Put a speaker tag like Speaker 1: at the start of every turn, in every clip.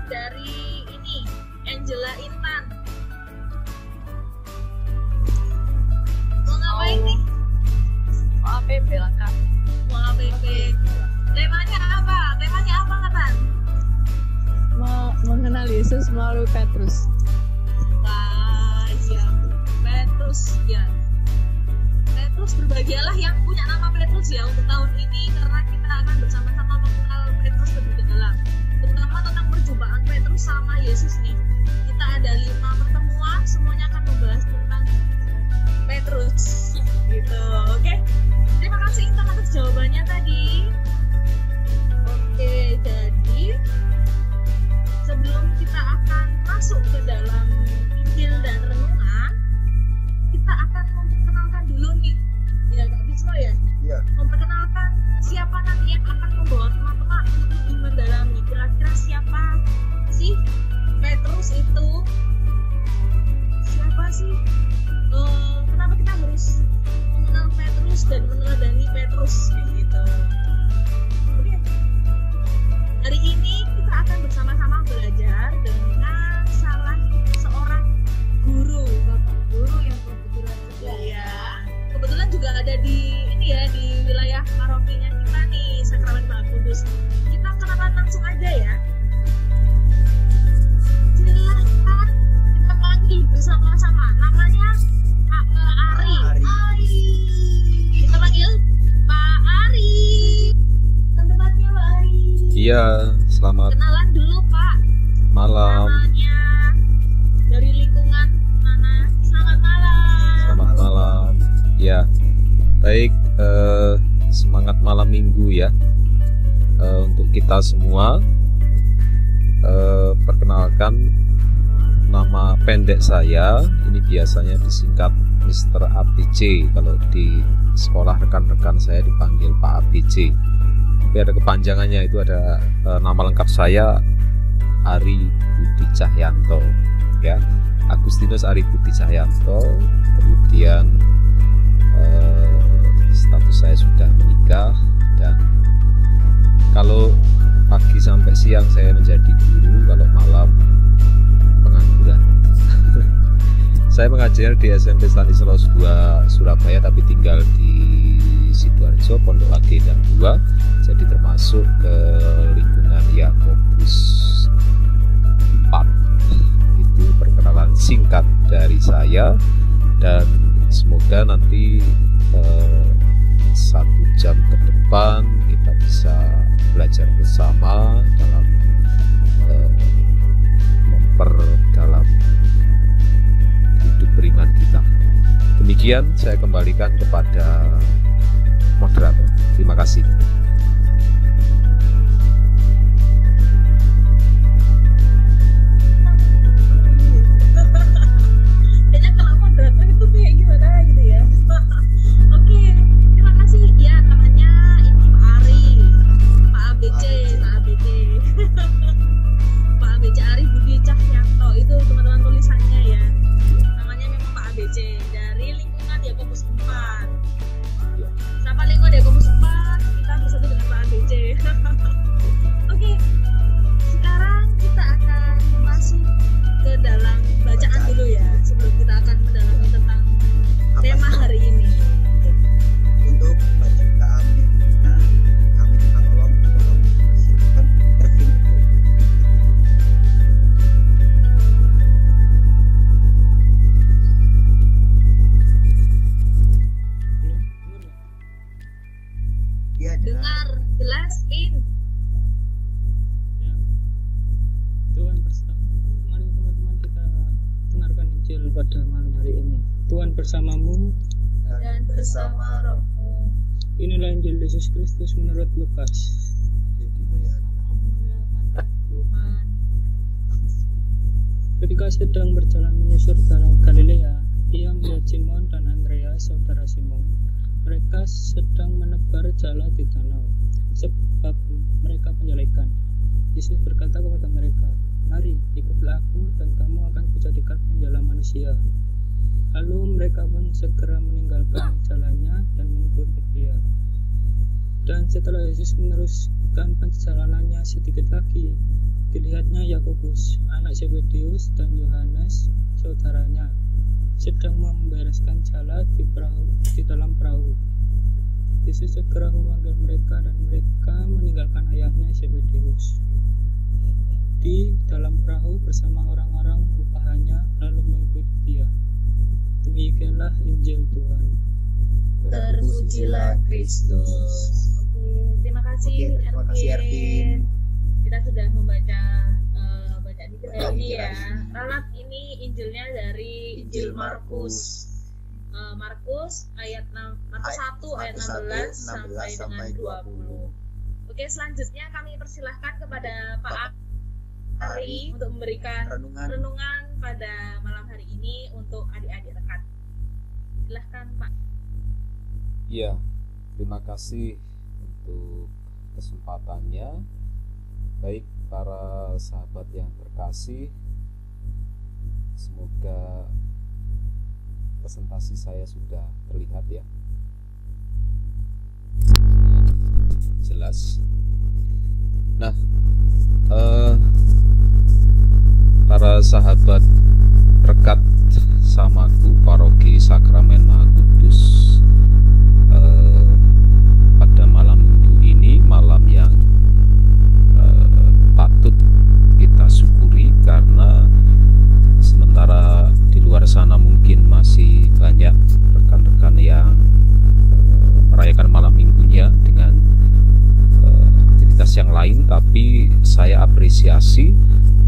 Speaker 1: dari ini Angela Intan. Mau ngapain nih?
Speaker 2: Mau APP lengkap.
Speaker 1: Mau APP. Temanya apa? Temanya apa, Tan?
Speaker 2: Mengenal Yesus melalui Petrus.
Speaker 1: Wah, iya. Petrus, ya. Petrus, berbahagialah yang punya nama Petrus ya untuk tahun ini, karena kita akan bersama-sama mengenal Petrus lebih dalam, terutama tentang perjumpaan Petrus sama Yesus nih. Kita ada 5 pertemuan, semuanya akan membahas tentang Petrus gitu. Oke, terima kasih Intan atas jawabannya tadi. Oke, jadi sebelum kita akan masuk ke dalam Injil dan renungan, kita akan memperkenalkan dulu nih, ya Kak Bisma ya?
Speaker 3: Iya.
Speaker 1: Memperkenalkan siapa nanti yang akan membawa teman-teman untuk lebih mendalami kira-kira siapa sih Petrus itu? Siapa sih? Kenapa kita harus mengenal Petrus dan meneladani Petrus gitu? Oke. Hari ini kita akan bersama-sama belajar dengan salah seorang guru, Bapak guru yang kebetulan kebetulan juga ada di ini ya, di wilayah parokinya kita nih, Sakramen Maha Kudus. Kita kenalan langsung aja ya. Silahkan kita panggil bersama-sama. Namanya Pak Ari. Kita panggil Pak Ari. Tempatnya Pak Ari.
Speaker 3: Iya, selamat
Speaker 1: Kenalan dulu Pak.
Speaker 3: malam.
Speaker 1: Namanya dari lingkungan mana? Selamat malam.
Speaker 3: Selamat malam. Ya, baik. Semangat malam minggu ya. Untuk kita semua. Perkenalkan, nama pendek saya ini biasanya disingkat Mr. ABC. Kalau di sekolah rekan-rekan saya dipanggil Pak ABC. Tapi ada kepanjangannya, itu ada nama lengkap saya Ari Budi Cahyanto ya, Agustinus Ari Budi Cahyanto. Kemudian status saya sudah menikah, dan kalau pagi sampai siang saya menjadi guru, kalau malam pengangguran. Saya mengajar di SMP Stanislas II Surabaya, tapi tinggal di Sidoarjo, Pondok Lage dan 2, jadi termasuk ke lingkungan Yakobus 4. Itu perkenalan singkat dari saya, dan semoga nanti 1 jam ke depan kita bisa belajar bersama dalam memperdalam hidup beriman kita. Demikian, saya kembalikan kepada moderator. Terima kasih.
Speaker 1: Kayaknya kalau moderator itu kayak gimana gitu ya. Oke, terima kasih. Ya, namanya ini Pak Ari, Pak ABC, Pak ABC. Pak ABC Ari Budi Cahyanto, itu teman-teman tulisannya ya. Namanya memang Pak ABC, dari lingkungan Yakobus 4. Siapa lingkungan Yakobus 4? Kita bersatu dengan Pak ABC. Oke, sekarang kita akan masuk ke dalam bacaan dulu ya, sebelum kita akan mendalami tentang tema hari ini.
Speaker 4: Untuk bacaan kami minta tolong mempersiapkan Ervin. Dia
Speaker 1: Dengar jelas, In.
Speaker 5: Ya. Tuhan bersama. Mari teman-teman kita dengarkan Injil pada malam hari ini. Tuhan bersamamu.
Speaker 1: Dan bersama rohmu.
Speaker 5: Inilah Injil Yesus Kristus menurut Lukas.
Speaker 1: Muliakanlah Tuhan.
Speaker 5: Ketika sedang berjalan menyusur danau Galilea, ia melihat Simon dan Andreas, saudara Simon. Mereka sedang menebar jala di danau, sebab mereka penjala ikan. Yesus berkata kepada mereka, "Mari, ikutlah aku, dan kamu akan kujadikan penjala manusia." Lalu mereka pun segera meninggalkan jalannya dan mengikuti dia. Dan setelah Yesus meneruskan perjalanannya sedikit lagi, Dilihatnya Yakobus, anak Zebedeus, dan Yohanes, saudaranya, sedang membereskan jala di dalam perahu. Yesus segera memanggil mereka dan mereka meninggalkan ayahnya Zebedeus di dalam perahu bersama orang-orang upahannya lalu mengikuti dia. Demikianlah Injil Tuhan.
Speaker 1: Terpujilah Kristus. Oke, terima kasih Ervin. Kita sudah membaca bacaan Injil hari ini ya. Ralat ini Injilnya dari Injil Markus. Markus ayat 1 ayat 16 sampai dengan 20. Oke, selanjutnya kami persilahkan kepada Pak Ari untuk memberikan renungan pada malam hari ini untuk adik-adik rekan. Silahkan Pak.
Speaker 3: Iya, terima kasih untuk kesempatannya. Baik para sahabat yang terkasih, semoga presentasi saya sudah terlihat ya, jelas. Nah, para sahabat rekat Samaku Paroki Sakramen Maha Kudus, pada malam minggu ini, malam yang patut kita syukuri karena sementara di luar sana mungkin masih banyak rekan-rekan yang merayakan malam minggunya dengan aktivitas yang lain, tapi saya apresiasi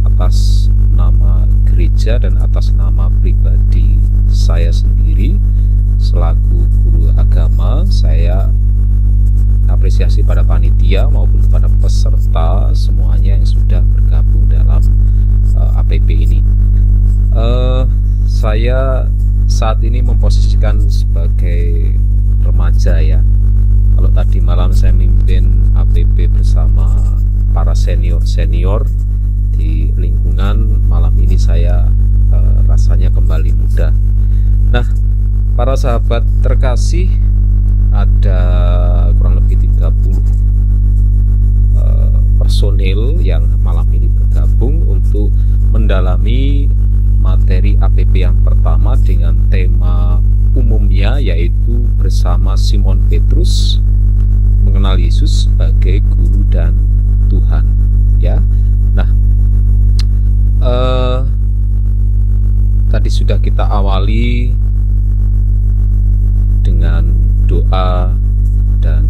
Speaker 3: atas nama gereja dan atas nama pribadi saya sendiri selaku guru agama. Saya apresiasi pada panitia maupun kepada peserta semuanya yang sudah bergabung dalam APP ini. Saya saat ini memposisikan sebagai remaja ya. Kalau tadi malam saya mimpin APP bersama para senior-senior di lingkungan, malam ini saya rasanya kembali muda. Nah, para sahabat terkasih, ada kurang lebih 30 personil yang malam ini bergabung untuk mendalami materi APP yang pertama dengan tema umumnya, yaitu bersama Simon Petrus mengenal Yesus sebagai guru dan Tuhan ya. Nah, tadi sudah kita awali dengan doa dan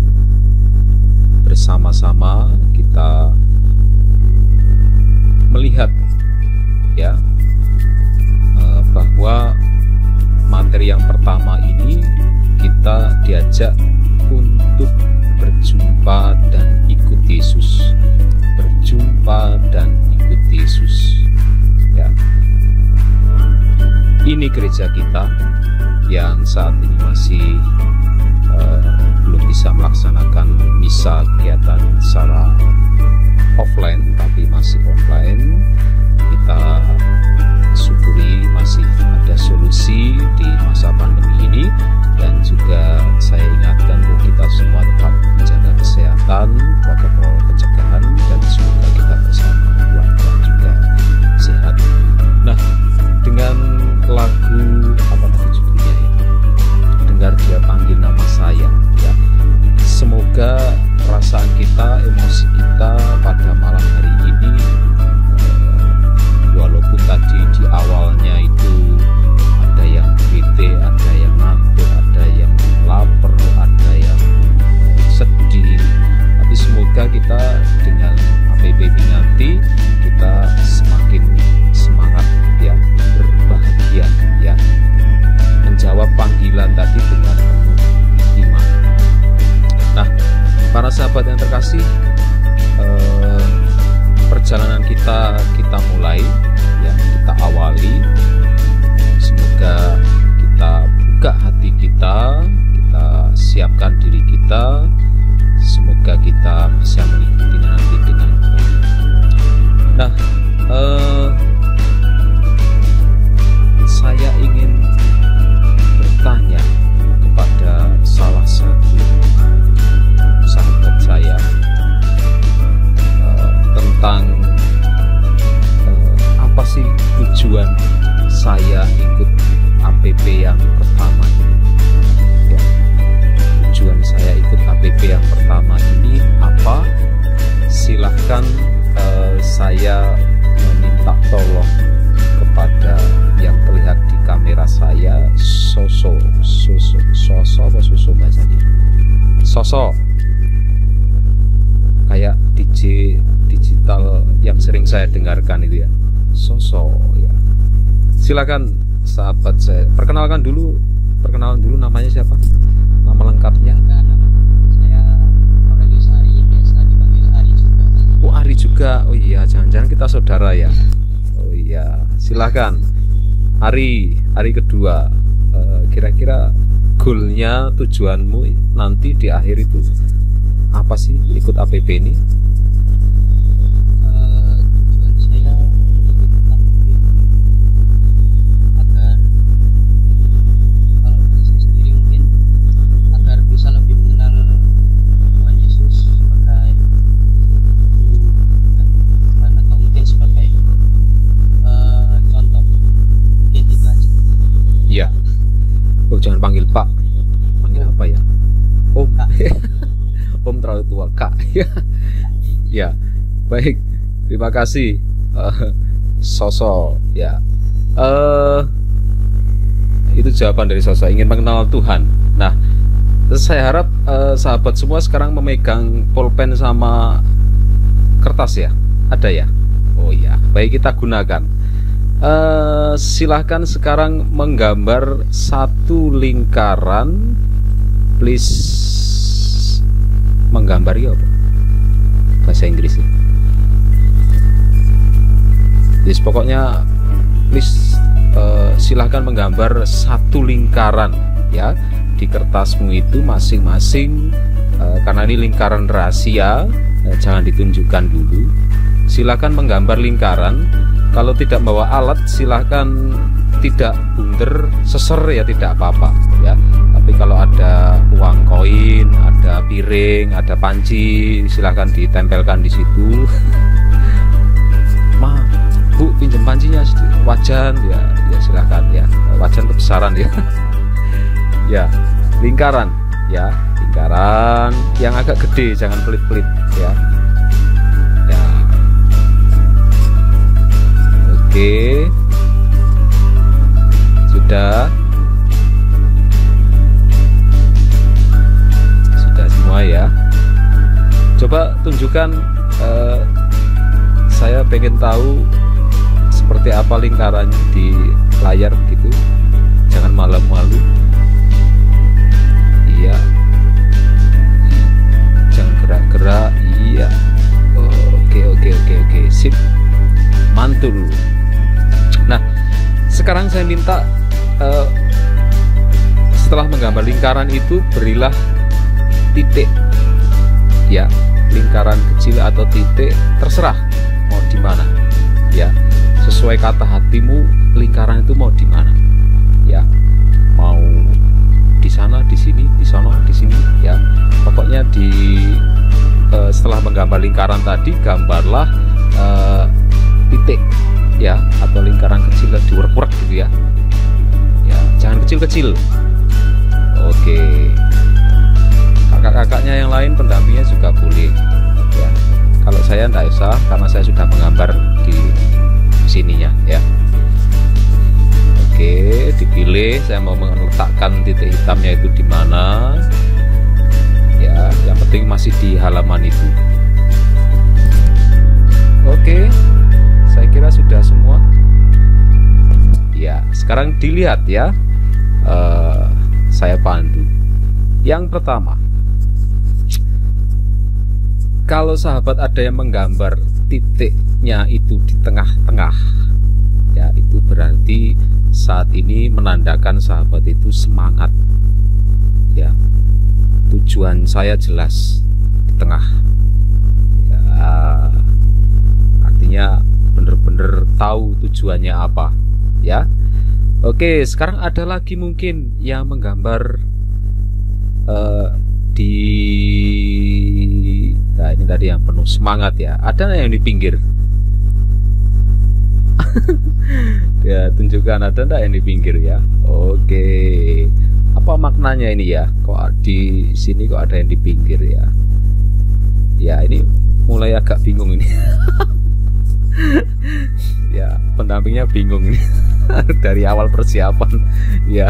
Speaker 3: bersama-sama kita melihat ya bahwa materi yang pertama ini kita diajak untuk berjumpa dan ikut Yesus, berjumpa dan ikut Yesus ya. Ini gereja kita yang saat ini masih belum bisa melaksanakan misa kegiatan secara offline tapi masih online. Kita syukuri masih ada solusi di masa pandemi ini, dan juga saya ingatkan untuk kita semua tetap menjaga kesehatan, protokol pencegahan, dan semoga kita bersama Tuhan juga sehat. Nah, dengan lagu apa tadi judulnya ya? Dengar Dia Panggil Nama Saya ya. Semoga perasaan kita, emosi kita pada malam hari ini, walaupun tadi di awalnya itu ada yang bete, ada yang ngantuk, ada yang lapar, ada yang sedih, tapi semoga kita dengan APP ini nanti kita semakin semangat ya, berbahagia ya, menjawab panggilan tadi dengan penuh iman. Nah, para sahabat yang terkasih, perjalanan kita mulai ya, kita awali. Semoga kita buka hati kita siapkan diri kita, semoga kita bisa mengikuti nanti dengan baik. Nah, saya ingin bertanya kepada salah satu sahabat saya tentang tujuan saya ikut APP yang pertama ini. Ya, tujuan saya ikut APP yang pertama ini apa? Silahkan saya meminta tolong kepada yang terlihat di kamera saya, sosok apa sosok bahasanya? Sosok kayak DJ digital yang sering saya dengarkan itu ya, sosok ya. Silakan sahabat saya, perkenalan dulu namanya siapa? Nama lengkapnya?
Speaker 5: Saya Aurelius Ari, biasa dipanggil Ari juga.
Speaker 3: Oh, Ari juga. Oh iya, jangan-jangan kita saudara ya. Oh iya, silakan. Ari kedua. Kira-kira goalnya, tujuanmu nanti di akhir itu apa sih ikut APP ini?
Speaker 5: Tujuan saya ikut APP ini agar, kalau dari saya sendiri mungkin agar bisa lebih mengenal Tuhan Yesus sebagai guru dan Tuhan, atau mungkin sebagai contoh. Mungkin itu aja.
Speaker 3: Iya. Oh, jangan panggil Pak. Panggil apa ya? Om. Om terlalu tua, Kak. Ya. Baik. Terima kasih. Sosok ya. Itu jawaban dari sosok, ingin mengenal Tuhan. Nah, saya harap sahabat semua sekarang memegang pulpen sama kertas ya. Ada ya? Oh iya. Baik, kita gunakan. Silahkan sekarang menggambar satu lingkaran, please. Menggambar ya apa? Bahasa Inggris ya. Yes, pokoknya please silahkan menggambar satu lingkaran ya di kertasmu itu masing-masing. Karena ini lingkaran rahasia, jangan ditunjukkan dulu. Silahkan menggambar lingkaran. Kalau tidak bawa alat, silahkan tidak bunder, seser ya, tidak apa-apa ya. Tapi kalau ada uang koin, ada piring, ada panci, silahkan ditempelkan di situ. Ma, Bu, pinjam pancinya, wajan ya, ya silahkan ya, wajan kebesaran ya. Ya, lingkaran ya, lingkaran yang agak gede, jangan pelit-pelit ya. Oke, sudah semua ya. Coba tunjukkan, saya pengen tahu seperti apa lingkarannya di layar gitu. Jangan malu-malu. Iya. Jangan gerak-gerak. Iya. Oke. Sip. Mantul. Nah, sekarang saya minta setelah menggambar lingkaran itu, berilah titik ya, lingkaran kecil atau titik, terserah mau di mana ya, sesuai kata hatimu. Lingkaran itu mau di mana ya, mau di sana, di sini, di sana, di sini ya. Pokoknya setelah menggambar lingkaran tadi, gambarlah titik ya, atau lingkaran kecil diurek-urek gitu ya. Ya, jangan kecil-kecil. Oke. Kakak-kakaknya yang lain, pendampingnya juga boleh ya. Kalau saya tidak usah, karena saya sudah menggambar di sininya ya. Oke, dipilih saya mau meletakkan titik hitamnya itu di mana. Ya, yang penting masih di halaman itu. Oke. Saya kira sudah semua. Ya, sekarang dilihat ya. Saya pandu. Yang pertama, kalau sahabat ada yang menggambar titiknya itu di tengah-tengah, ya itu berarti saat ini menandakan sahabat itu semangat. Ya, tujuan saya jelas di tengah. Ya, artinya bener-bener tahu tujuannya apa ya. Oke, sekarang ada lagi mungkin yang menggambar nah ini tadi yang penuh semangat ya. Ada yang di pinggir? Ya, tunjukkan ada enggak yang di pinggir ya. Oke. Apa maknanya ini ya? Kok di sini kok ada yang di pinggir ya? Ya, ini mulai agak bingung ini. Ya, pendampingnya bingung ini. Dari awal persiapan. Ya.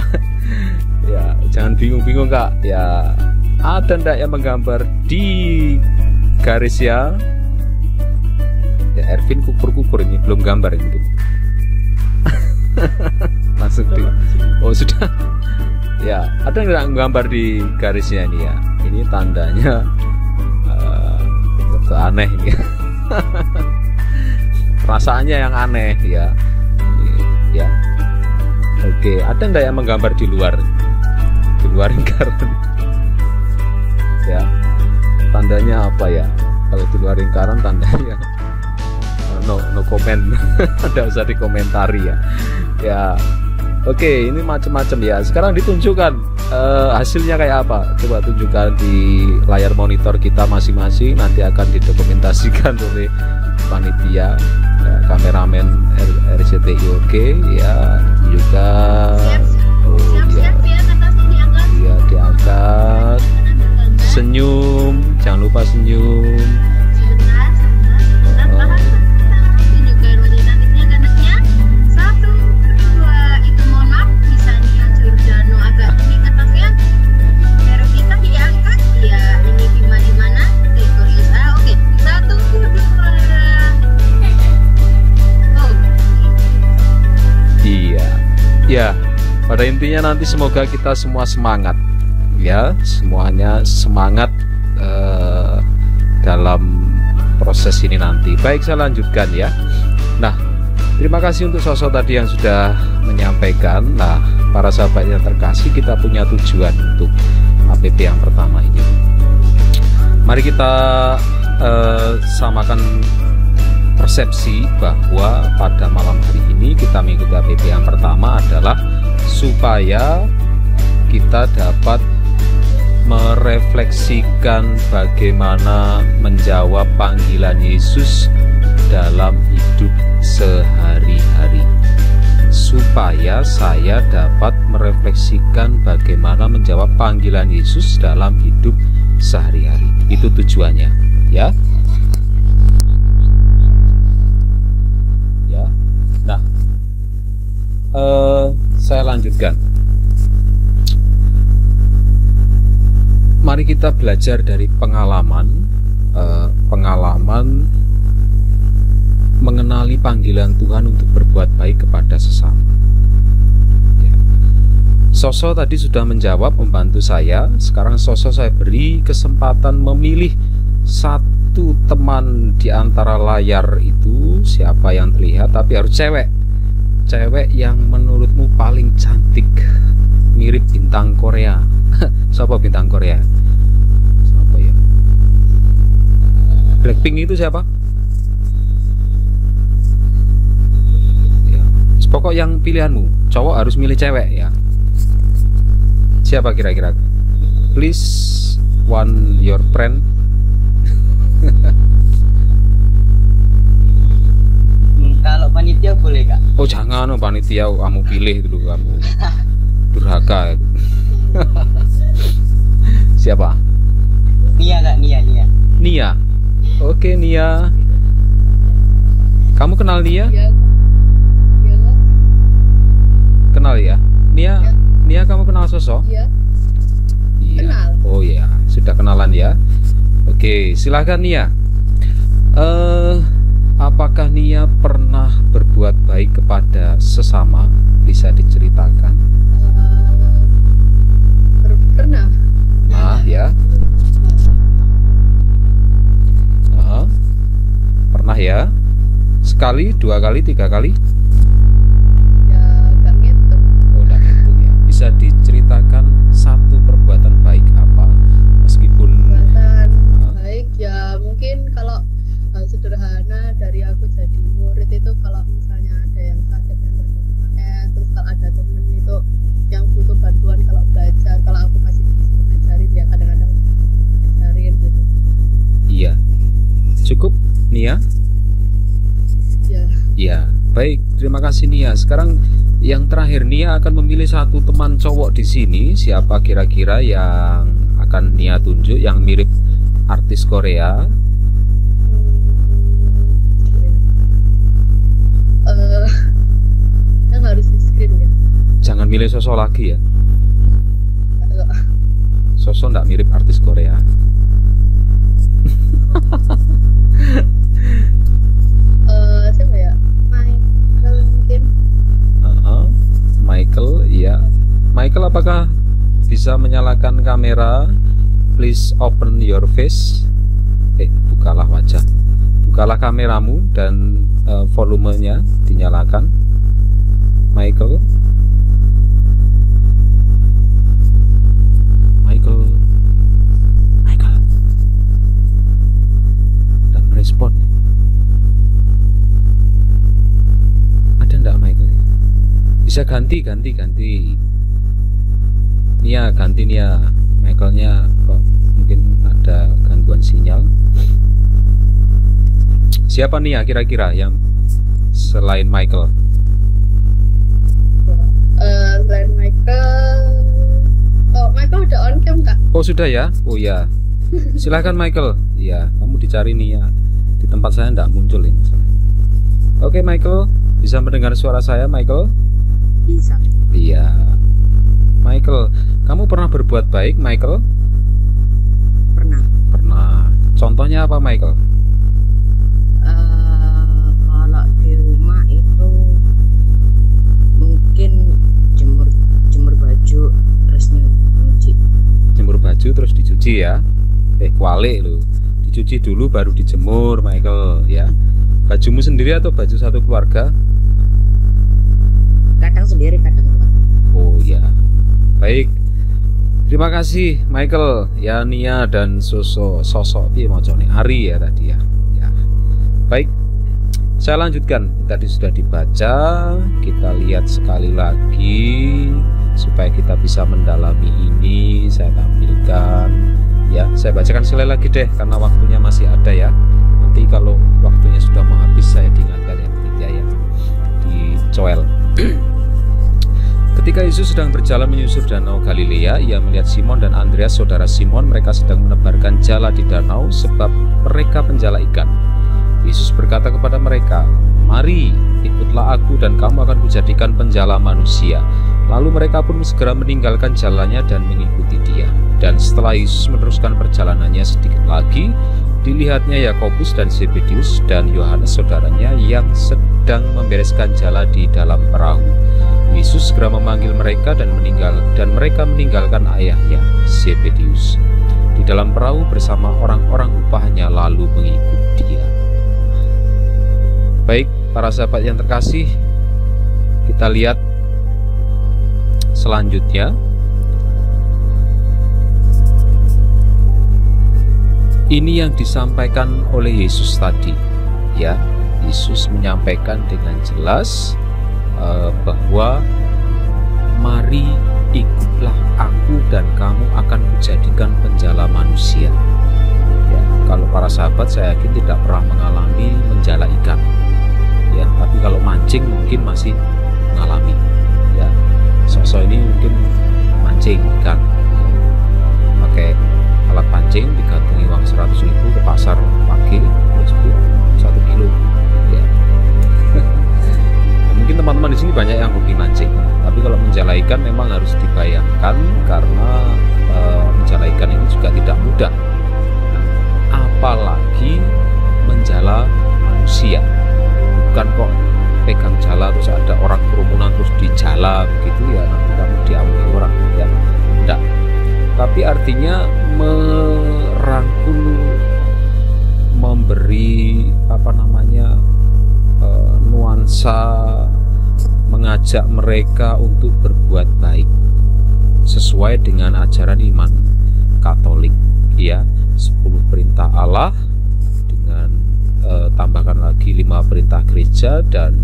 Speaker 3: Ya, jangan bingung-bingung, Kak. Ya, ada enggak yang menggambar di garis ya? Ya, Ervin kukur-kukur ini belum gambar ini. Langsung di. Oh, sudah. Ya, ada nggak gambar di garisnya ini ya? Ini tandanya aneh ini. Perasaannya yang aneh ya. Ya. Oke, ada nggak yang menggambar di luar lingkaran? Ya. Tandanya apa ya? Kalau di luar lingkaran tandanya no comment. Tidak usah dikomentari ya. Ya. Oke, ini macam-macam ya. Sekarang ditunjukkan hasilnya kayak apa. Coba tunjukkan di layar monitor kita masing-masing. Nanti akan didokumentasikan oleh panitia, ya, kameramen RCTI. Oke, ya juga.
Speaker 1: Siap-siap ya, kertasnya diangkat.
Speaker 3: Iya, diangkat. Senyum, jangan lupa senyum.
Speaker 1: Sebentar, tahan. Tunjukkan wajah cantiknya gantengnya. 1, 2, itu mohon maaf, bisa Nia Giordano agak ini kertasnya. Veronica diangkat. Ya, ini di mana? Gregorius. Oke. 1, 2. Oh.
Speaker 3: Iya. Ya, pada intinya nanti semoga kita semua semangat. Ya, semuanya semangat dalam proses ini nanti. Baik, saya lanjutkan ya. Nah, terima kasih untuk sosok tadi yang sudah menyampaikan. Nah, para sahabat yang terkasih, kita punya tujuan untuk APP yang pertama ini. Mari kita samakan persepsi bahwa pada malam hari ini kita mengikuti APP yang pertama adalah supaya kita dapat merefleksikan bagaimana menjawab panggilan Yesus dalam hidup sehari-hari. Supaya saya dapat merefleksikan bagaimana menjawab panggilan Yesus dalam hidup sehari-hari. Itu tujuannya, ya. Ya. Nah, saya lanjutkan. Mari kita belajar dari pengalaman mengenali panggilan Tuhan untuk berbuat baik kepada sesama. Ya. Soso tadi sudah menjawab, membantu saya. Sekarang Soso saya beri kesempatan memilih satu teman di antara layar itu, siapa yang terlihat, tapi harus cewek yang menurutmu paling cantik, mirip bintang Korea. Siapa bintang Korea? Siapa ya? Blackpink itu siapa? Ya. Pokok yang pilihanmu, cowok harus milih cewek ya. Siapa kira-kira? Please one your friend.
Speaker 4: Kalau panitia boleh Kak?
Speaker 3: Oh jangan, panitia kamu pilih dulu, kamu durhaka. Siapa?
Speaker 4: Nia Kak, Nia.
Speaker 3: Nia. Oke, Nia. Kamu kenal Nia?
Speaker 2: Iya. Iya.
Speaker 3: Kenal ya? Nia,
Speaker 2: Ya.
Speaker 3: Nia kamu kenal Soso?
Speaker 2: Iya.
Speaker 3: Iya.
Speaker 2: Kenal.
Speaker 3: Oh ya, sudah kenalan ya. Oke, silahkan Nia. Apakah Nia pernah berbuat baik kepada sesama? Bisa diceritakan?
Speaker 2: Pernah.
Speaker 3: Nah, ya. Nah, pernah ya? Sekali, 2 kali, 3 kali?
Speaker 2: Ya gak ngitung.
Speaker 3: Oh, enggak hitung ya. Bisa diceritakan satu perbuatan baik apa? Meskipun
Speaker 2: Perbuatan baik ya mungkin kalau sederhana dari aku jadi murid itu, kalau misalnya ada yang sakit yang berbuka, terus kalau ada temen itu yang butuh bantuan kalau belajar, kalau aku kasih ngajarin ya, kadang-kadang ngajarin gitu.
Speaker 3: iya. Cukup, Nia?
Speaker 2: Ya
Speaker 3: Iya. Baik, terima kasih Nia. Sekarang yang terakhir, Nia akan memilih satu teman cowok di sini. Siapa kira-kira yang akan Nia tunjuk yang mirip artis Korea?
Speaker 2: Yang harus di screen ya.
Speaker 3: Jangan milih sosok lagi ya.
Speaker 2: Kalau
Speaker 3: Sosok nggak mirip artis Korea.
Speaker 2: siapa ya? Michael mungkin.
Speaker 3: Michael, iya. Michael, apakah bisa menyalakan kamera? Please open your face. Bukalah wajah. Bukalah kameramu dan volumenya dinyalakan. Michael. Dan merespon. Ada enggak Michael? Bisa ganti. Nia, ganti Nia. Michaelnya kok mungkin ada gangguan sinyal. Siapa Nia kira-kira yang selain Michael?
Speaker 2: Selain Michael, Michael udah on cam kak?
Speaker 3: Oh sudah ya? Oh ya. Silahkan Michael. Iya, kamu dicari nih ya. Di tempat saya enggak muncul ini masalahnya. Oke Michael, bisa mendengar suara saya Michael?
Speaker 4: Bisa.
Speaker 3: Iya. Michael, kamu pernah berbuat baik Michael?
Speaker 4: Pernah.
Speaker 3: Pernah. Contohnya apa Michael?
Speaker 4: Kalau di rumah itu mungkin jemur baju terus nyuci.
Speaker 3: Jemur baju terus dicuci ya? Kualik loh. Dicuci dulu baru dijemur Michael ya. Bajumu sendiri atau baju satu keluarga?
Speaker 4: Kadang sendiri, kadang keluar.
Speaker 3: Oh ya. Baik. Terima kasih Michael, ya Nia dan sosok Ari ya tadi ya. Ya. Baik. Saya lanjutkan. Tadi sudah dibaca, kita lihat sekali lagi supaya kita bisa mendalami ini. Saya tampilkan ya. Saya bacakan sekali lagi deh karena waktunya masih ada ya. Nanti kalau waktunya sudah mau habis saya diingatkan ya panitia ya. Di Coel. Ketika Yesus sedang berjalan menyusur danau Galilea, ia melihat Simon dan Andreas, saudara Simon. Mereka sedang menebarkan jala di danau sebab mereka penjala ikan. Yesus berkata kepada mereka, "Mari, ikutlah aku dan kamu akan kujadikan penjala manusia." Lalu mereka pun segera meninggalkan jalannya dan mengikuti dia. Dan setelah Yesus meneruskan perjalanannya sedikit lagi, dilihatnya Yakobus dan Zebedius dan Yohanes saudaranya yang sedang membereskan jala di dalam perahu. Yesus segera memanggil mereka dan mereka meninggalkan ayahnya Zebedius di dalam perahu bersama orang-orang upahnya lalu mengikut dia. Baik, para sahabat yang terkasih, kita lihat selanjutnya. Ini yang disampaikan oleh Yesus tadi, ya. Yesus menyampaikan dengan jelas bahwa mari ikutlah aku dan kamu akan kujadikan penjala manusia. Ya, kalau para sahabat saya yakin tidak pernah mengalami menjala ikan. Ya, tapi kalau mancing mungkin masih mengalami. Ya, sosok ini mungkin mancing ikan, pakai alat pancing, digantungi uang 100.000 ke pasar pagi, terus 1 kilo. Ya. Mungkin teman-teman di sini banyak yang hobi mancing, tapi kalau menjala ikan memang harus dibayangkan karena menjala ikan ini juga tidak mudah. Nah, apalagi menjala manusia. Bukan kok pegang jala terus ada orang kerumunan terus dijala begitu ya, nanti kamu diambil orang ya. Tidak. Tapi artinya merangkul, memberi nuansa, mengajak mereka untuk berbuat baik sesuai dengan ajaran iman Katolik ya. 10 perintah Allah dengan tambahkan lagi 5 perintah gereja dan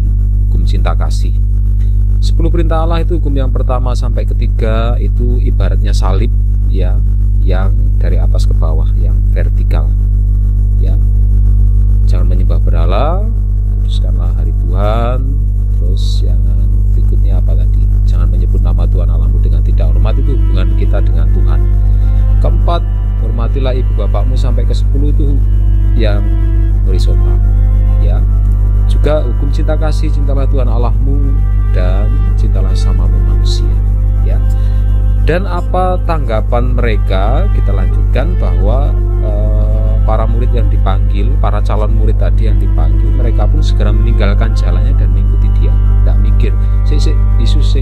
Speaker 3: hukum cinta kasih. 10 perintah Allah itu hukum yang pertama sampai ketiga itu ibaratnya salib ya, yang dari atas ke bawah, yang vertikal ya. Jangan menyembah berhala, kuduskanlah hari Tuhan, sampai ke 10 itu yang horizontal, ya. Juga hukum cinta kasih, cintalah Tuhan Allahmu dan cintalah samamu manusia, ya. Dan apa tanggapan mereka? Kita lanjutkan bahwa para murid yang dipanggil, para calon murid tadi yang dipanggil, mereka pun segera meninggalkan jalannya dan mengikuti dia. Tidak mikir, Yesus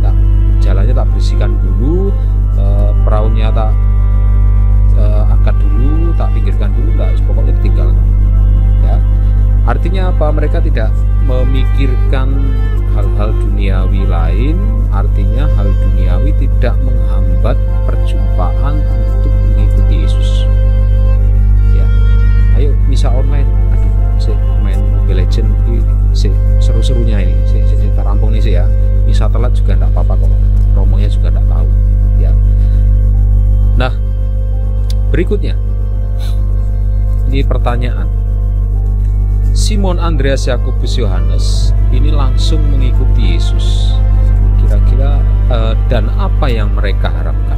Speaker 3: tak jalannya tak bersihkan dulu, perahunya tak angkat dulu, tak pinggirkan dulu, enggak, pokoknya ditinggalkan. Ya. Artinya apa? Mereka tidak memikirkan hal-hal duniawi lain, artinya hal duniawi tidak menghambat perjumpaan untuk mengikuti Yesus. Ya, ayo misa online, aduh, main Mobile Legend ini, seru-serunya ini, tak rampung nih ya. Misa telat juga enggak apa-apa kok, romonya juga enggak tahu. Ya. Nah, berikutnya, ini pertanyaan. Simon, Andreas, Yakobus, Yohanes ini langsung mengikuti Yesus. Kira-kira dan apa yang mereka harapkan?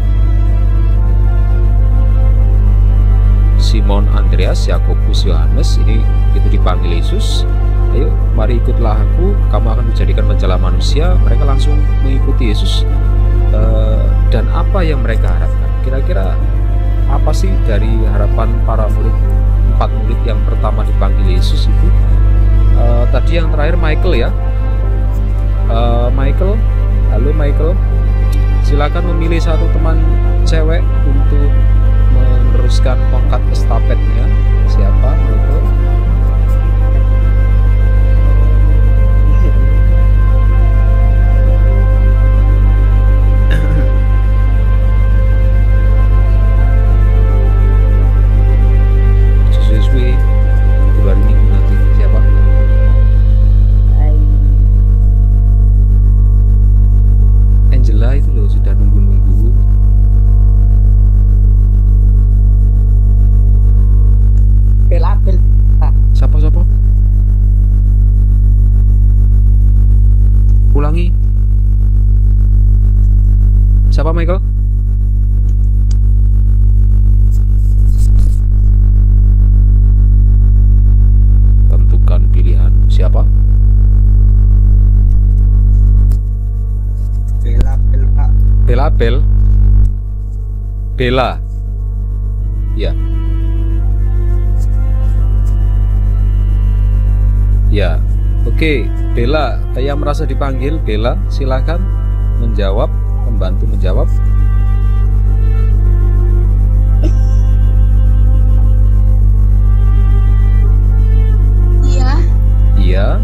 Speaker 3: Simon, Andreas, Yakobus, Yohanes ini begitu dipanggil Yesus, ayo mari ikutlah aku, kamu akan dijadikan penjala manusia. Mereka langsung mengikuti Yesus. Dan apa yang mereka harapkan? Kira-kira apa sih dari harapan para murid, 4 murid yang pertama dipanggil Yesus itu? Tadi yang terakhir Michael ya. Michael, halo Michael, silakan memilih satu teman cewek untuk meneruskan tongkat estafetnya. Siapa Michael? Baru minggu nanti siapa? Angela itu loh, sudah nunggu-nunggu.
Speaker 4: Bel.
Speaker 3: Siapa? Ulangi. Siapa Michael? Tentukan pilihan. Siapa? Bella. Ya. Ya. Oke, Bella yang merasa dipanggil, Bella silakan menjawab, membantu menjawab. Iya.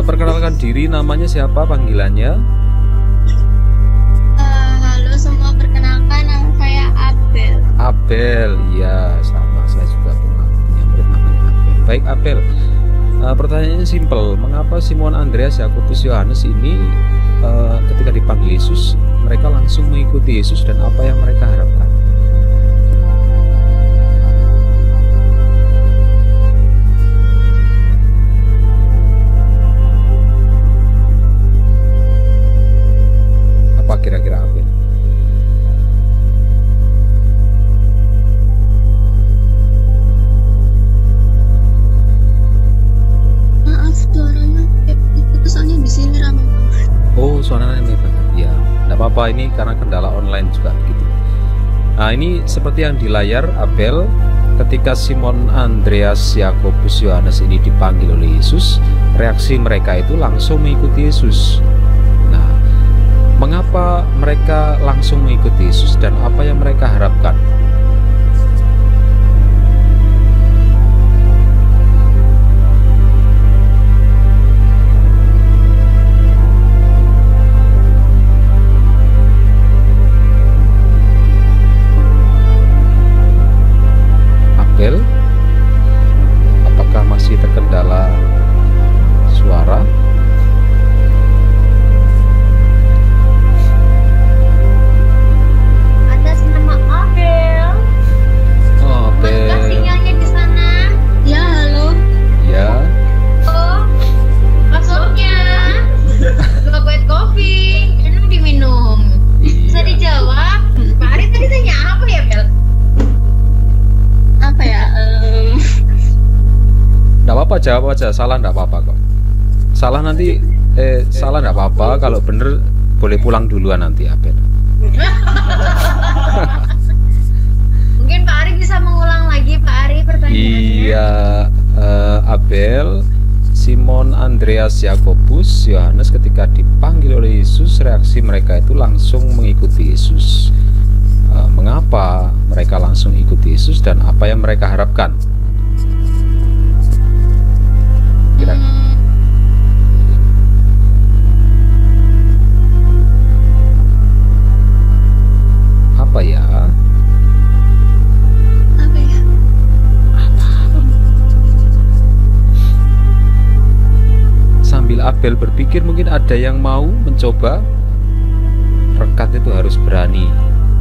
Speaker 3: Perkenalkan diri, namanya siapa, panggilannya?
Speaker 6: Halo semua, perkenalkan nama saya Abel.
Speaker 3: Abel, iya, sama, saya juga punya murid namanya Abel. Baik Abel, pertanyaannya simpel. Mengapa Simon, Andreas, Yakobus, Yohanes ini ketika dipanggil Yesus, mereka langsung mengikuti Yesus dan apa yang mereka harapkan? Kira-kira Abel?
Speaker 6: Maaf, suaranya putusannya di sini ramai banget.
Speaker 3: Oh, suaranya ramai banget. Ya, tidak apa-apa, ini karena kendala online juga gitu. Nah, ini seperti yang di layar Abel, ketika Simon, Andreas, Yakobus, Yohanes ini dipanggil oleh Yesus, reaksi mereka itu langsung mengikuti Yesus. Mengapa mereka langsung mengikuti Yesus dan apa yang mereka harapkan? Abel, apakah masih terkendala suara?
Speaker 6: Atas nama Abel,
Speaker 3: jawab aja, salah enggak apa-apa kok. Salah nanti salah enggak apa-apa, kalau bener boleh pulang duluan nanti Abel.
Speaker 6: Mungkin Pak Ari bisa mengulang lagi Pak Ari pertanyaannya.
Speaker 3: Iya, Abel, Simon, Andreas, Yakobus, Yohanes ketika dipanggil oleh Yesus, reaksi mereka itu langsung mengikuti Yesus. Mengapa mereka langsung ikuti Yesus dan apa yang mereka harapkan? Kira apa ya?
Speaker 6: Apa ya?
Speaker 3: Sambil Abel berpikir, mungkin ada yang mau mencoba. Rekat itu harus berani,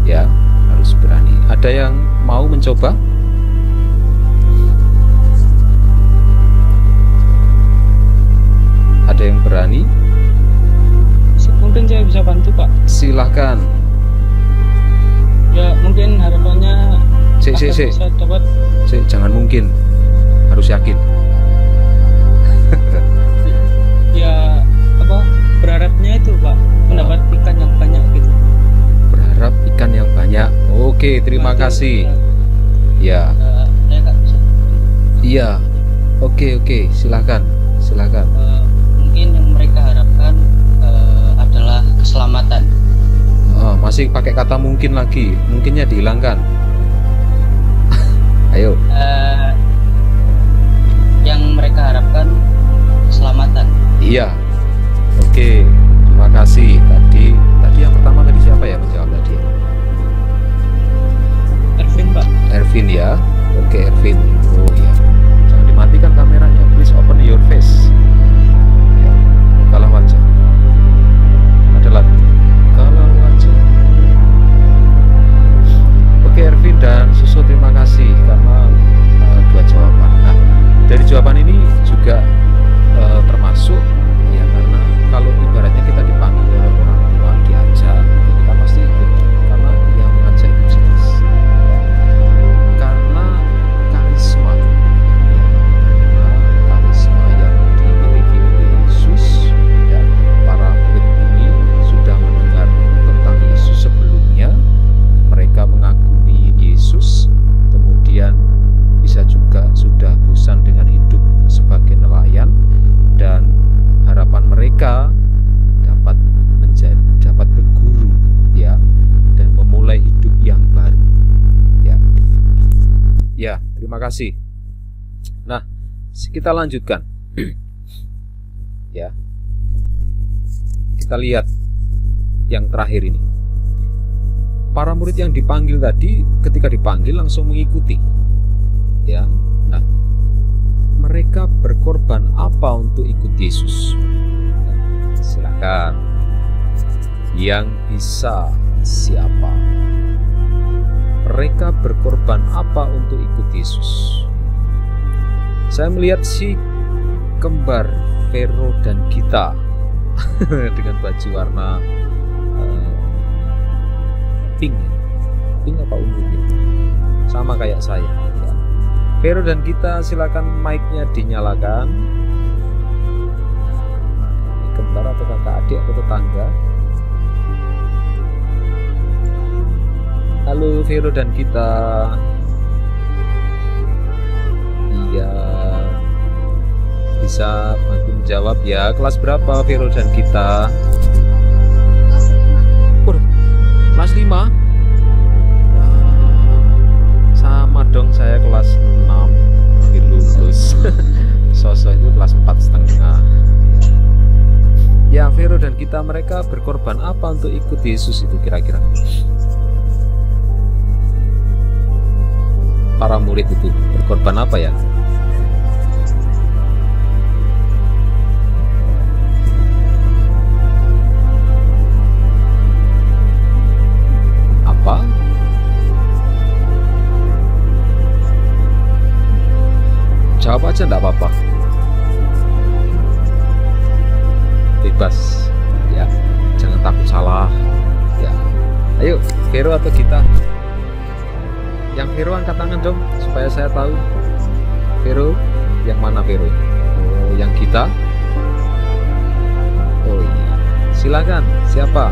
Speaker 3: ya, harus berani. Ada yang mau mencoba? Ada yang berani?
Speaker 5: Mungkin saya bisa bantu Pak.
Speaker 3: Silahkan.
Speaker 5: Ya mungkin harapannya
Speaker 3: Sik,
Speaker 5: bisa dapat.
Speaker 3: jangan mungkin, harus yakin.
Speaker 5: Ya apa berharapnya itu Pak mendapat ikan yang banyak gitu.
Speaker 3: Berharap ikan yang banyak. Oke, terima kasih. Ya,
Speaker 5: Saya nggak bisa.
Speaker 3: iya. Oke, silahkan.
Speaker 5: Mungkin yang mereka harapkan adalah keselamatan.
Speaker 3: Masih pakai kata mungkin lagi, mungkinnya dihilangkan. Ayo.
Speaker 5: Yang mereka harapkan keselamatan.
Speaker 3: Iya. Oke, terima kasih. Tadi yang pertama tadi siapa ya menjawab tadi?
Speaker 5: Ervin Pak.
Speaker 3: Ervin ya. Oke, Ervin. Oh ya. Jangan dimatikan kameranya. Please open your face. Ya. Bukalah wajah. Ada lagi. Bukalah wajah. Oke, Ervin dan Susu, terima kasih karena dua jawaban. Nah, dari jawaban ini juga termasuk ya, karena kalau ibaratnya kita dipanggil oleh orang tua, diajak, kita pasti ikut karena yang mengajak itu jelas. Karena karisma, ya, karena karisma yang dimiliki oleh Yesus, ya, para murid ini sudah mendengar tentang Yesus sebelumnya, mereka mengagumi Yesus, kemudian bisa juga sudah bosan dengan hidup sebagai nelayan, dan harapan mereka dapat berguru, ya, dan memulai hidup yang baru, ya. Terima kasih. Nah, kita lanjutkan. Ya, kita lihat yang terakhir ini. Para murid yang dipanggil tadi, ketika dipanggil langsung mengikuti, ya. Nah, mereka berkorban apa untuk ikut Yesus? Nah, silakan. Yang bisa siapa? Mereka berkorban apa untuk ikut Yesus? Saya melihat si kembar Vero dan Gita dengan baju warna pink, ya? Pink apa ungu gitu? Sama kayak saya, ya. Vero dan Gita, silakan mic-nya dinyalakan. Ini kembar atau kakak adik atau tetangga? Halo Vero dan Gita. Iya, bisa bantu menjawab ya. Kelas berapa Vero dan Gita? Kelas 5? Sama dong, saya kelas 6 lulus. Sosok itu kelas 4,5. Ya, Vero dan Gita, mereka berkorban apa untuk ikut Yesus itu kira-kira? Para murid itu berkorban apa ya? Apa? Jawab aja enggak apa-apa. Bebas, ya. Jangan takut salah, ya. Ayo, Vero atau Gita? Yang Vero angkat tangan dong, supaya saya tahu. Vero, yang mana Vero? yang kita? Oh iya, silakan. Siapa?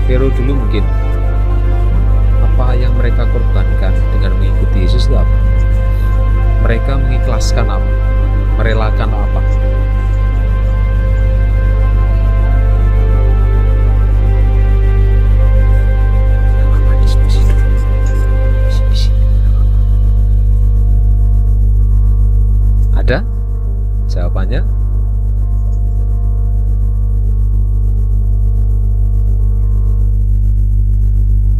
Speaker 3: Vero dulu mungkin. Apa yang mereka korbankan dengan mengikuti Yesus itu apa? Mereka mengikhlaskan apa? Merelakan apa? Ada jawabannya?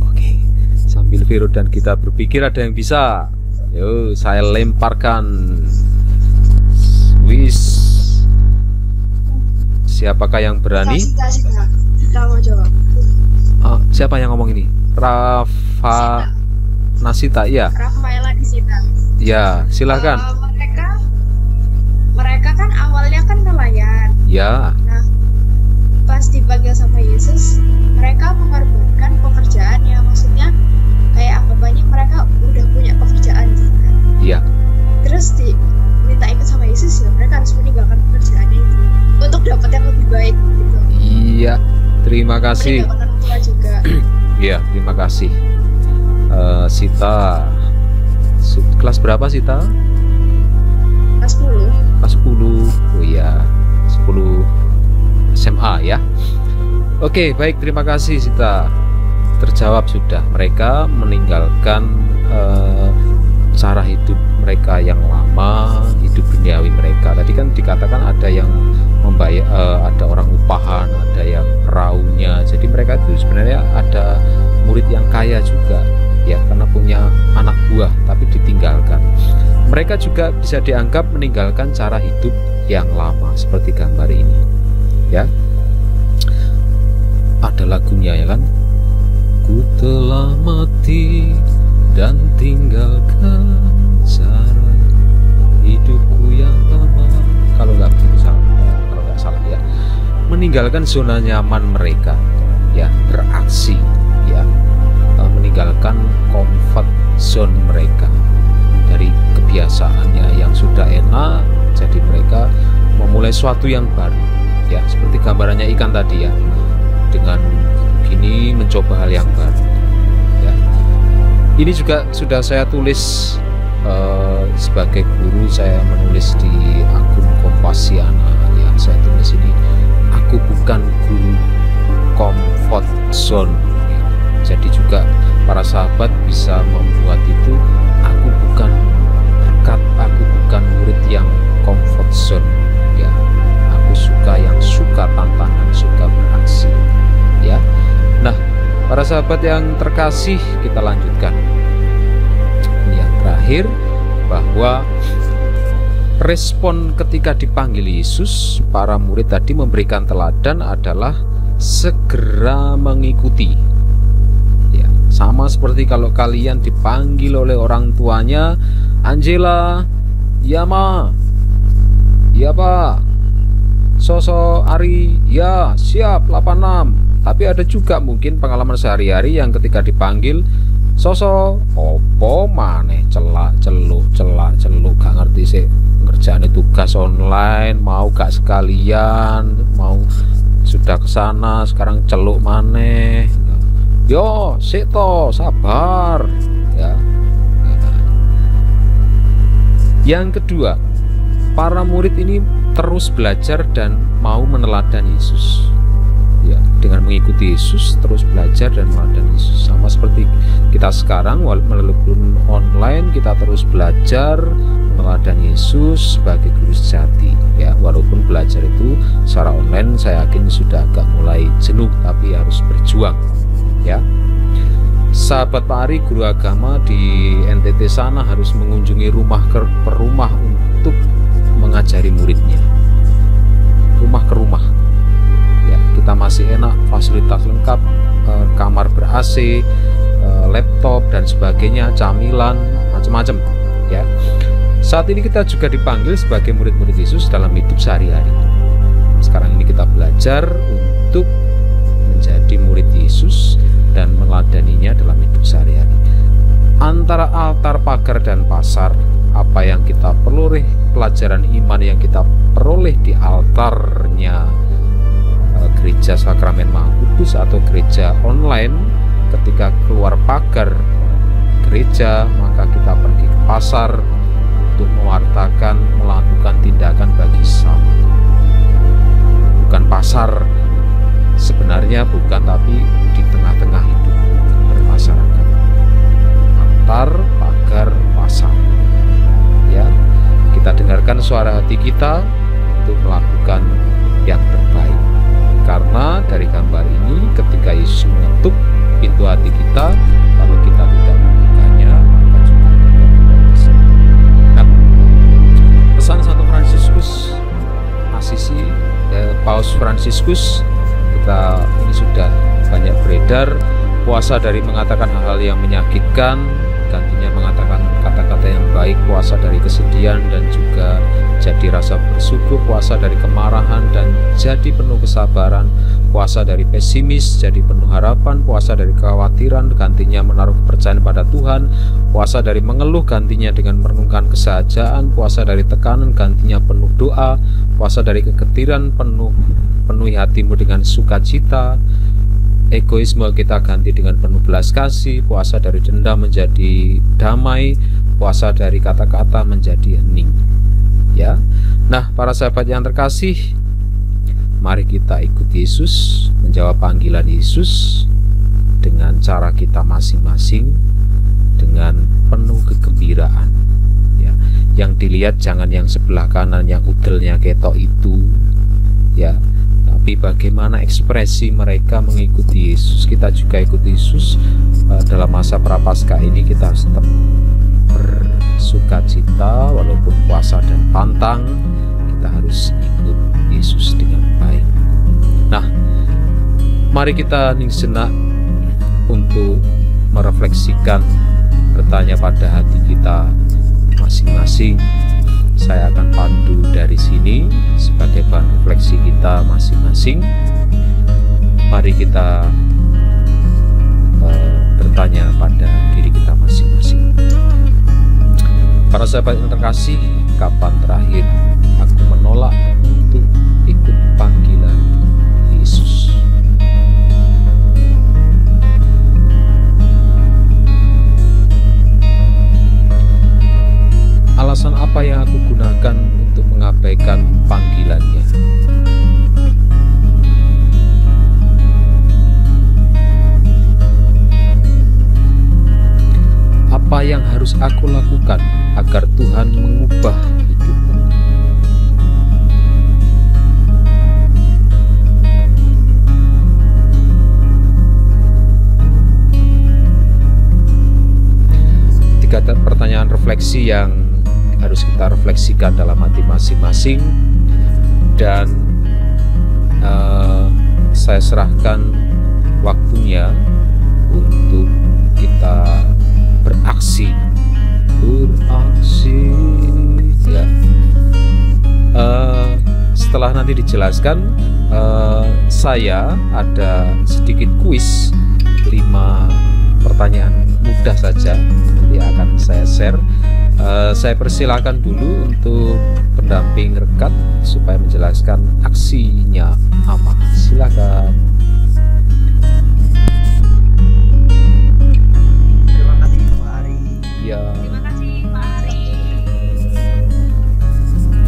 Speaker 3: Oke, sambil Vero dan kita berpikir, ada yang bisa? Yuk, saya lemparkan. Wis. Siapakah yang berani?
Speaker 6: Kita mau jawab.
Speaker 3: Siapa yang ngomong ini? Rafa Nasita, ya.
Speaker 6: Rafaela di sini.
Speaker 3: Ya, silahkan.
Speaker 6: Mereka kan awalnya kan nelayan.
Speaker 3: Ya.
Speaker 6: Nah, pas dipanggil sama Yesus, mereka mengorbankan pekerjaannya. Maksudnya kayak anggapannya mereka udah punya pekerjaan gitu kan.
Speaker 3: Iya.
Speaker 6: Terus diminta ikut sama Yesus, ya mereka harus meninggalkan pekerjaannya itu untuk dapat yang lebih baik gitu.
Speaker 3: Iya. Terima kasih.
Speaker 6: Meninggalkan orang tua juga.
Speaker 3: Iya, terima kasih. Sita, kelas berapa Sita?
Speaker 6: Kelas 10.
Speaker 3: Kelas 10. Oh iya, 10 SMA ya. Oke, baik, terima kasih Sita. Terjawab sudah. Mereka meninggalkan cara hidup mereka yang lama, hidup duniawi mereka. Tadi kan dikatakan ada yang membayar, ada orang upahan, ada yang raunya. Jadi mereka itu sebenarnya ada murid yang kaya juga, ya, karena punya anak buah tapi ditinggalkan. Mereka juga bisa dianggap meninggalkan cara hidup yang lama seperti gambar ini, ya. Ada lagunya ya kan? Ku telah mati dan tinggalkan cara hidupku yang lama. Kalau nggak salah ya, meninggalkan zona nyaman mereka, ya, beraksi, ya, meninggalkan comfort zone mereka dari kebiasaannya yang sudah enak. Jadi mereka memulai sesuatu yang baru, ya, seperti gambarannya ikan tadi ya, dengan begini mencoba hal yang baru, ya. Ini juga sudah saya tulis sebagai guru, saya menulis di akun Kompasiana, ya, saya tulis ini, aku bukan guru comfort zone, ya. Jadi juga para sahabat bisa membuat itu, aku bukan berkat, aku bukan murid yang comfort zone, ya. Aku suka yang suka tantangan, suka beraksi, ya. Nah, para sahabat yang terkasih, kita lanjutkan. Yang terakhir, bahwa respon ketika dipanggil Yesus, para murid tadi memberikan teladan adalah segera mengikuti. Ya, sama seperti kalau kalian dipanggil oleh orang tuanya, Angela, ya ma, ya pak, Soso Ari, ya siap 86. Tapi ada juga mungkin pengalaman sehari-hari yang ketika dipanggil, Soso, opo maneh celak celuk, gak ngerti sih ngerjain tugas online, mau gak sekalian, mau sudah kesana sekarang celuk maneh. Yo, sik to, sabar, ya. Yang kedua, para murid ini terus belajar dan mau meneladani Yesus. Ya, dengan mengikuti Yesus, terus belajar dan meneladani Yesus. Sama seperti kita sekarang melalui online, kita terus belajar meneladani Yesus sebagai guru sejati, ya. Walaupun belajar itu secara online saya yakin sudah agak mulai jenuh, tapi harus berjuang, ya. Sahabat Pak Ari, guru agama di NTT sana, harus mengunjungi rumah per rumah untuk mengajari muridnya, rumah ke rumah. Ya, kita masih enak, fasilitas lengkap, kamar ber-AC, laptop dan sebagainya, camilan, macam-macam, ya. Saat ini kita juga dipanggil sebagai murid-murid Yesus dalam hidup sehari-hari. Sekarang ini kita belajar untuk menjadi murid Yesus dan meneladaninya dalam hidup sehari-hari. Antara altar, pagar, dan pasar apa yang kita peroleh, pelajaran iman yang kita peroleh di altarnya gereja Sakramen Maha Kudus atau gereja online, ketika keluar pagar gereja maka kita pergi ke pasar untuk mewartakan, melakukan tindakan bagi sesama. Bukan pasar sebenarnya, bukan, tapi di tengah-tengah hidup bermasyarakat. Altar, pagar, pasar. Ya, kita dengarkan suara hati kita untuk melakukan yang terbaik. Karena dari gambar ini, ketika Yesus mengetuk pintu hati kita, kalau kita tidak membukanya, maka juga tidak bisa. Nah, pesan Santo Fransiskus Asisi, Paus Fransiskus, kita ini sudah banyak beredar. Puasa dari mengatakan hal-hal yang menyakitkan, gantinya mengatakan kata-kata yang baik. Puasa dari kesedihan dan juga jadi rasa bersyukur. Puasa dari kemarahan dan jadi penuh kesabaran. Puasa dari pesimis jadi penuh harapan. Puasa dari kekhawatiran, gantinya menaruh kepercayaan pada Tuhan. Puasa dari mengeluh, gantinya dengan merenungkan kesahajaan. Puasa dari tekanan, gantinya penuh doa. Puasa dari kegetiran, penuhi hatimu dengan sukacita. Egoisme kita ganti dengan penuh belas kasih. Puasa dari dendam menjadi damai. Puasa dari kata-kata menjadi hening. Ya. Nah, para sahabat yang terkasih, mari kita ikut Yesus, menjawab panggilan Yesus dengan cara kita masing-masing, dengan penuh kegembiraan. Ya. Yang dilihat jangan yang sebelah kanan yang udelnya ketok itu, ya, tapi bagaimana ekspresi mereka mengikuti Yesus. Kita juga ikuti Yesus dalam masa Prapaskah ini. Kita harus tetap bersukacita walaupun puasa dan pantang. Kita harus ikut Yesus dengan baik. Nah, mari kita hening sejenak untuk merefleksikan, bertanya pada hati kita masing-masing. Saya akan pandu dari sini sebagai bahan refleksi kita masing-masing. Mari kita bertanya pada diri kita masing-masing. Para sahabat yang terkasih, kapan terakhir aku menolak untuk ikut panggilan Yesus? Alasan apa yang aku gunakan untuk mengabaikan panggilannya? Apa yang harus aku lakukan agar Tuhan mengubah hidupku? Tiga pertanyaan refleksi yang harus kita refleksikan dalam hati masing-masing, dan saya serahkan waktunya untuk kita beraksi ya. Setelah nanti dijelaskan, saya ada sedikit kuis 5 pertanyaan mudah saja, nanti akan saya share. Saya persilakan dulu untuk pendamping rekat supaya menjelaskan aksinya apa. Silakan.
Speaker 7: Terima kasih Pak Ari.
Speaker 3: Ya.
Speaker 1: Terima kasih Pak Ari.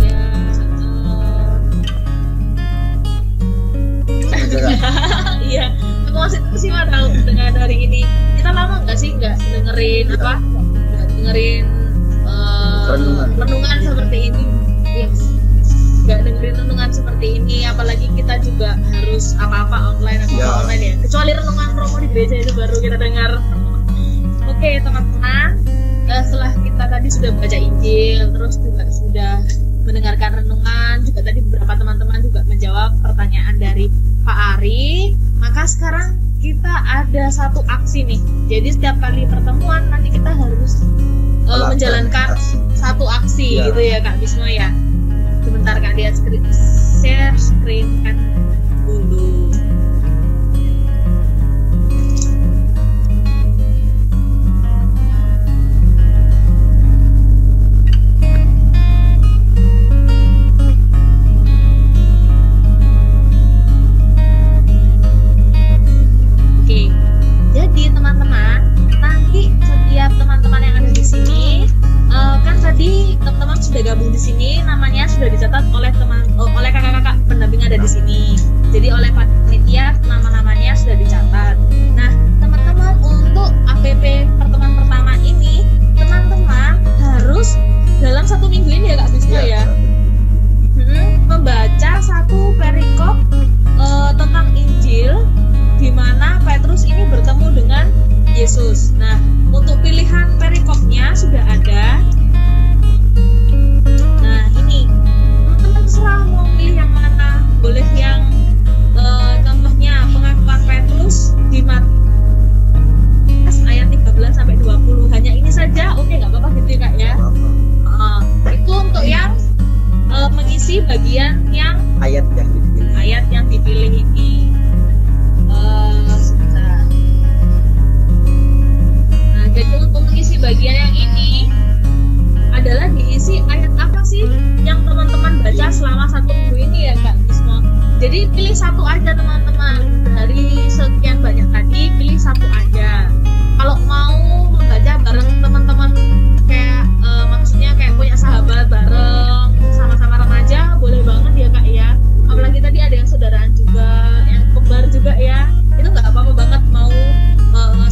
Speaker 1: Ya, iya. Aku masih terkesima tahu dengan hari ini. Kita lama nggak sih nggak dengerin apa? Nggak dengerin renungan seperti ini. Yes. Nggak dengerin renungan seperti ini, apalagi kita juga harus apa-apa online ya. Kecuali renungan romo di gereja itu baru kita dengar. Oke teman-teman, setelah kita tadi sudah baca Injil, terus juga sudah mendengarkan renungan, juga tadi beberapa teman-teman juga menjawab pertanyaan dari Pak Ari. Maka sekarang kita ada satu aksi nih. Jadi setiap kali pertemuan nanti kita harus menjalankan satu aksi gitu ya Kak Bisma ya. Sebentar Kak, dia share screen kan dulu. bergabung di sini namanya sudah dicatat oleh oleh kakak-kakak pendamping ada di sini. Jadi oleh panitia nama-namanya sudah dicatat. Nah, teman-teman untuk APP pertemuan pertama ini, teman-teman harus dalam 1 minggu ini ya Kak Bisma ya, membaca satu perikop tentang Injil di mana Petrus ini bertemu dengan Yesus. Nah, untuk pilihan perikopnya sudah ada. Nah, ini teman-teman terserah mau pilih yang mana. Boleh yang contohnya pengakuan Petrus di Matius ayat 13 sampai 20. Hanya ini saja, oke nggak apa-apa gitu ya Kak ya. Itu untuk yang mengisi bagian yang
Speaker 7: Ayat yang dipilih.
Speaker 1: ini. Sebentar. Nah, jadi untuk mengisi bagian yang ini adalah diisi ayat apa sih yang teman-teman baca selama 1 minggu ini ya Kak Bismo. Jadi pilih satu aja teman-teman, dari sekian banyak tadi pilih satu aja. Kalau mau membaca bareng teman-teman kayak maksudnya kayak punya sahabat bareng sama-sama remaja, boleh banget ya Kak ya. Apalagi tadi ada yang saudaraan juga, yang kembar juga ya, itu nggak apa-apa banget mau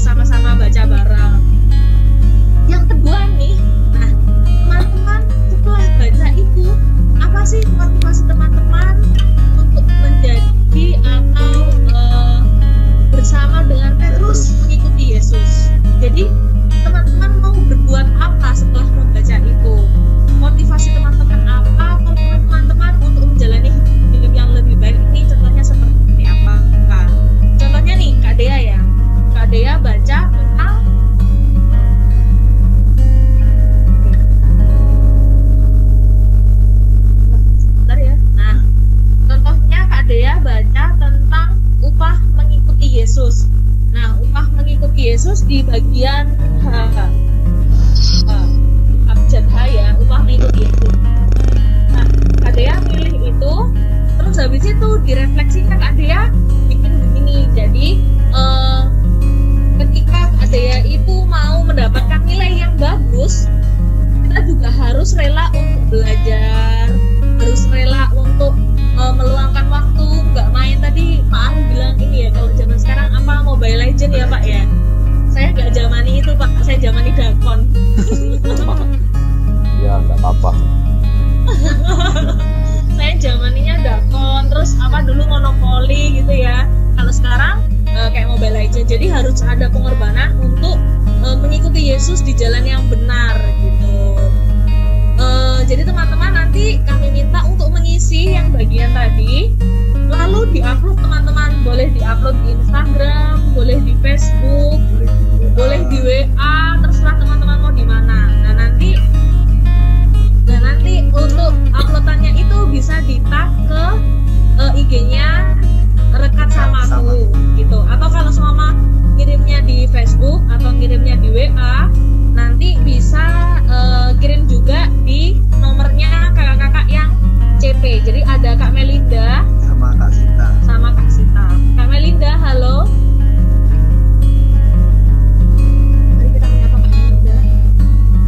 Speaker 1: sama-sama baca bareng. Yang kedua nih, nah teman-teman setelah baca itu apa sih motivasi teman-teman untuk menjadi atau bersama dengan Petrus mengikuti Yesus? Jadi teman-teman mau berbuat apa setelah membaca itu? Motivasi teman-teman apa? Kalau teman-teman untuk menjalani hidup yang lebih baik ini contohnya seperti apa? Contohnya nih Kak Dea ya. Kak Dea baca tentang bentar ya. Nah, contohnya Kak Dea baca tentang upah mengikuti Yesus. Nah, upah mengikuti Yesus di bagian abjad H ya, upah mengikuti Yesus. Nah, Kak Dea pilih itu, terus habis itu direfleksikan Kak Dea bikin begini. Jadi ketika Kak Dea itu mau mendapatkan nilai yang bagus, kita juga harus rela untuk belajar, harus rela untuk meluangkan waktu, nggak main. Tadi Pak Ari bilang ini ya, kalau zaman sekarang apa Mobile Legend ya Pak ya. Saya nggak zamani itu Pak, saya zamani Dakon.
Speaker 3: Ya nggak apa-apa.
Speaker 1: Saya zamaninya Dakon, terus apa dulu Monopoly gitu ya. Kalau sekarang kayak Mobile Legend. Jadi harus ada pengorbanan untuk mengikuti Yesus di jalan yang benar gitu. Jadi teman-teman nanti kami minta untuk mengisi yang bagian tadi, lalu diupload teman-teman, boleh diupload di Instagram, boleh di Facebook, boleh di WA, terserah teman-teman mau di mana. Nah nanti untuk uploadannya itu bisa di-tag ke IG-nya Rekat Samaku gitu. Atau kalau semua kirimnya di Facebook atau kirimnya di WA, nanti bisa kirim juga di nomornya kakak-kakak yang CP. Jadi ada Kak Melinda
Speaker 7: sama Kak Sita.
Speaker 1: Kak Melinda, halo. Mari kita menyapa Kak Melinda.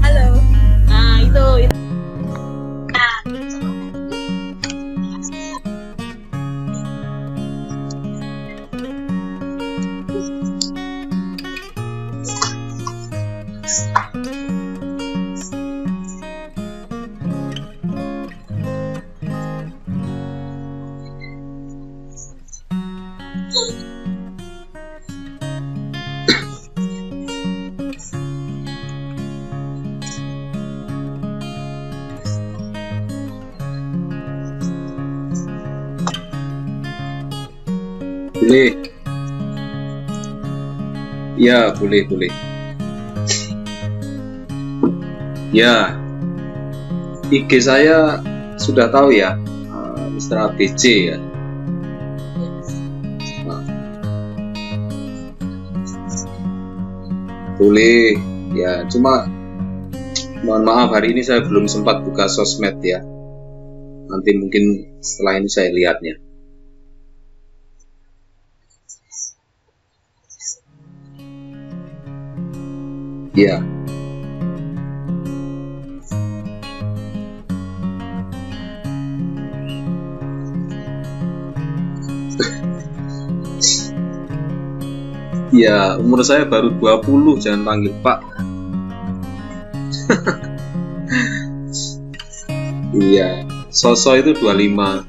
Speaker 1: Halo. Nah, itu. Nah,
Speaker 3: Boleh. Ya, boleh. Ya, IG saya sudah tahu ya, Mr. ABC ya. Nah. Boleh, ya. Cuma mohon maaf hari ini saya belum sempat buka sosmed ya. Nanti mungkin setelah ini saya lihatnya. Ya. Ya, umur saya baru 20, jangan panggil Pak. Iya, Soso itu 25.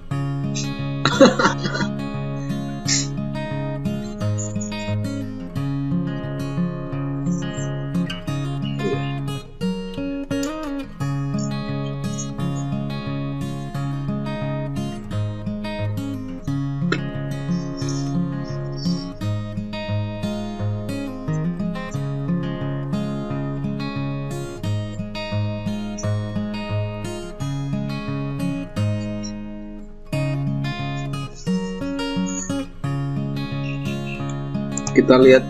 Speaker 3: Kita lihat.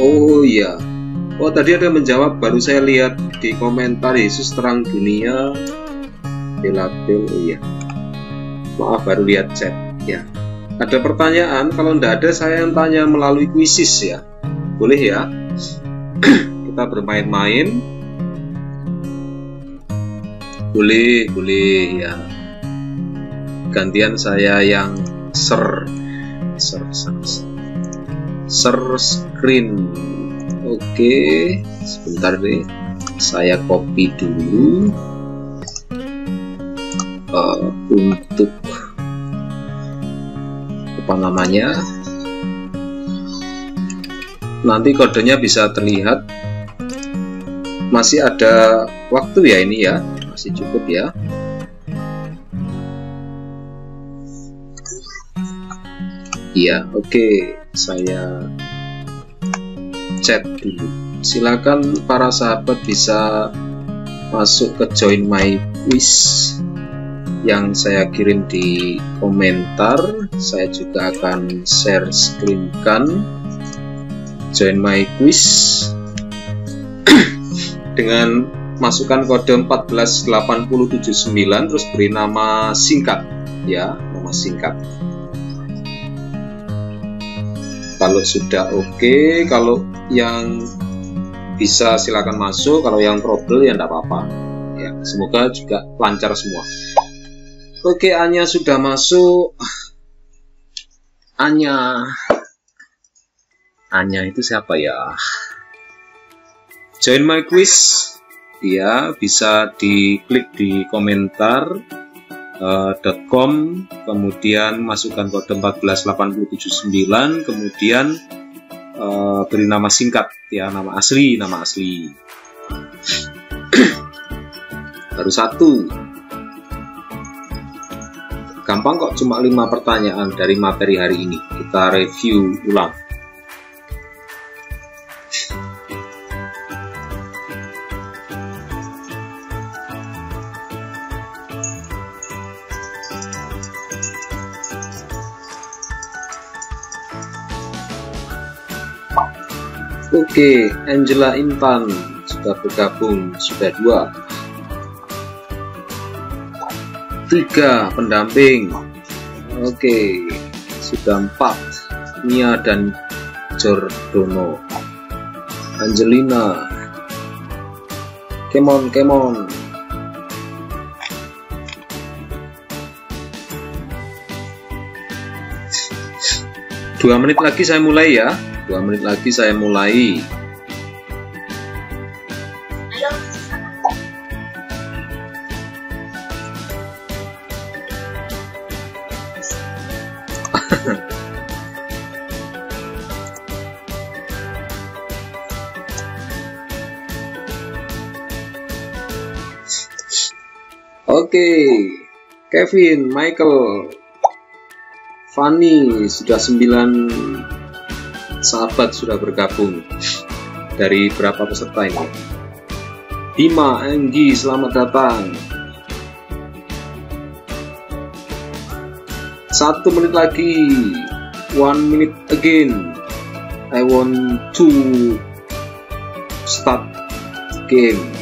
Speaker 3: Oh iya. Oh tadi ada yang menjawab, baru saya lihat di komentar, Yesus terang dunia. Belabel, oh iya. Maaf, baru lihat chat ya. Ada pertanyaan? Kalau tidak ada, saya yang tanya melalui kuisis ya. Boleh ya? Kita bermain-main. Boleh ya. Gantian saya yang share screen. Oke, sebentar deh, saya copy dulu untuk apa namanya, nanti kodenya bisa terlihat. Masih ada waktu ya, ini ya, masih cukup ya. Iya, oke, saya chat dulu. Silakan para sahabat bisa masuk ke join my quiz yang saya kirim di komentar. Saya juga akan share screen kan join my quiz dengan masukkan kode 148079 terus beri nama singkat ya, nama singkat. Kalau sudah oke, kalau yang bisa silakan masuk, kalau yang trouble ya enggak apa-apa ya, semoga juga lancar semua. Oke, Anya sudah masuk. Anya itu siapa ya? Join my quiz ya, bisa diklik di komentar .com, kemudian masukkan kode 148079, kemudian beri nama singkat ya, nama asli. Baru satu, gampang kok, cuma 5 pertanyaan dari materi hari ini. Kita review ulang. Oke, Angela Intan sudah bergabung, sudah 2. 3 pendamping. Oke, sudah 4. Mia dan Jordono. Angelina. Come on. 2 menit lagi saya mulai ya. 2 menit lagi saya mulai. Oke, Kevin, Michael, Fanny, sudah 9 sahabat sudah bergabung. Dari berapa peserta ini? Bima, Anggi, selamat datang. 1 menit lagi. 1 minute again. I want to start game.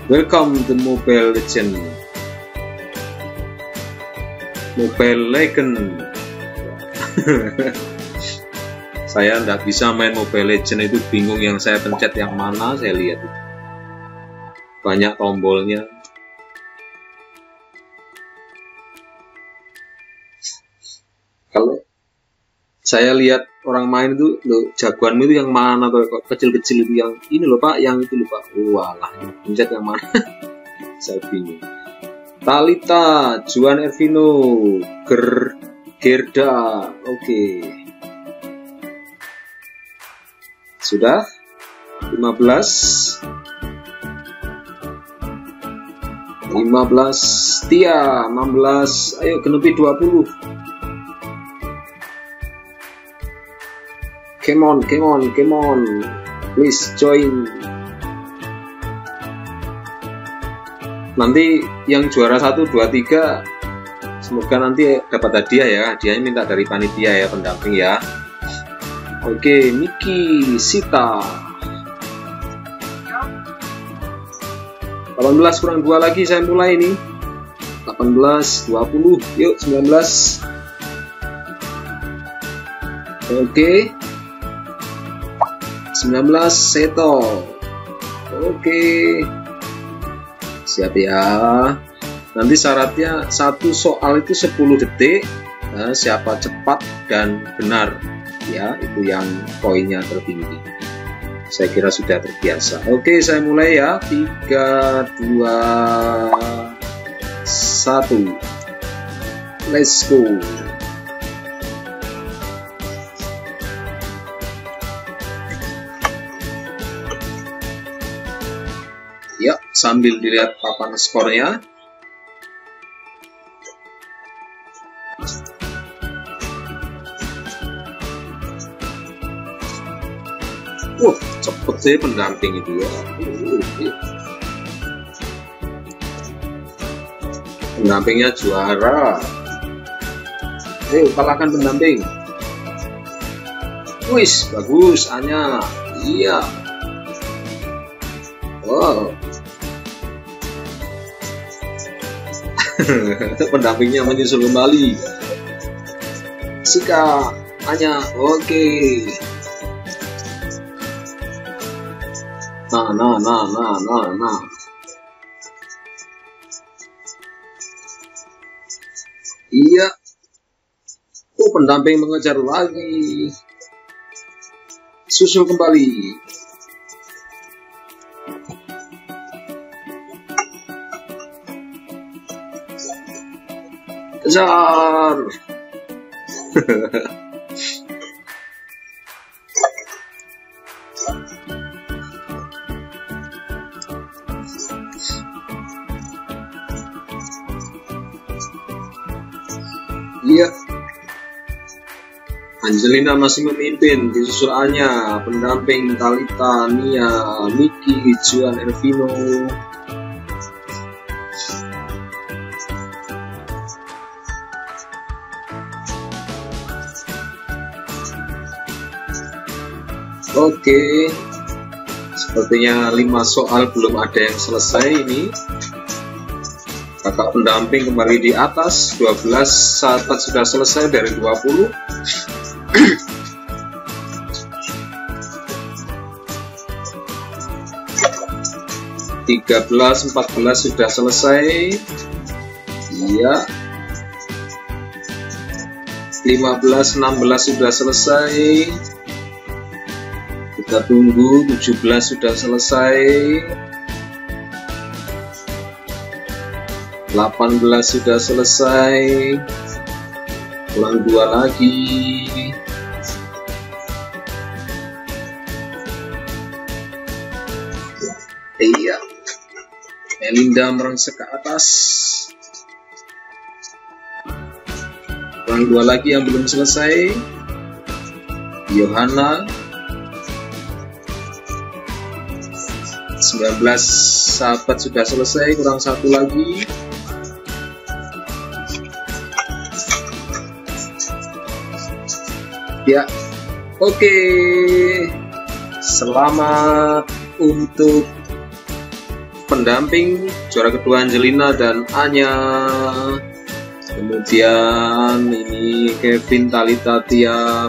Speaker 3: Welcome to Mobile Legend. Saya nggak bisa main Mobile Legend, itu bingung yang saya pencet yang mana. Saya lihat banyak tombolnya. Kalau Saya lihat orang main itu, loh, jagoanmu itu yang mana tuh, kok kecil-kecil itu, yang ini loh Pak, yang itu loh Pak. Walah, pencet yang mana? Saya bingung. Talita, Juan Ervino, Gerda, oke. Sudah 15 Tia, 16, ayo genepi 20. Come on, please join. Nanti yang juara 1, 2, 3 semoga nanti dapat hadiah ya. Hadiahnya minta dari panitia ya, pendamping ya. Oke, Niki, Sita. 18 kurang 2 lagi, saya mulai nih. 18, 20, yuk 19. Oke. 19, Seto. Oke. Siap ya. Nanti syaratnya satu soal itu 10 detik. Nah, siapa cepat dan benar ya, itu yang poinnya tertinggi. Saya kira sudah terbiasa. Oke, saya mulai ya. 3, 2, 1. Let's go. Ya, sambil dilihat papan skornya. Cepet sih pendamping itu ya. Pendampingnya juara. Ayo kalahkan pendamping. Wis, bagus Anya. Iya. Wow. Pendampingnya menyusul kembali. Sika, Anya, oke. Nah. Iya. Pendamping mengejar lagi. Susul kembali. Kejar. Iya. Angelina masih memimpin, disusul Anya, pendamping Talita, Nia, Miki, Juan Ervino. Oke, sepertinya 5 soal belum ada yang selesai ini. Kakak pendamping kembali di atas. 12 sahabat sudah selesai dari 20. 13, 14 sudah selesai. Iya. 15, 16 sudah selesai. Kita tunggu. 17 sudah selesai. 18 sudah selesai. Ulang 2 lagi. Iya. Melinda merangsek ke atas. Ulang 2 lagi yang belum selesai. Yohana. 19 sahabat sudah selesai, kurang 1 lagi. Ya, oke. Selamat untuk pendamping juara kedua Angelina dan Anya. Kemudian ini Kevin, Talita, Tia.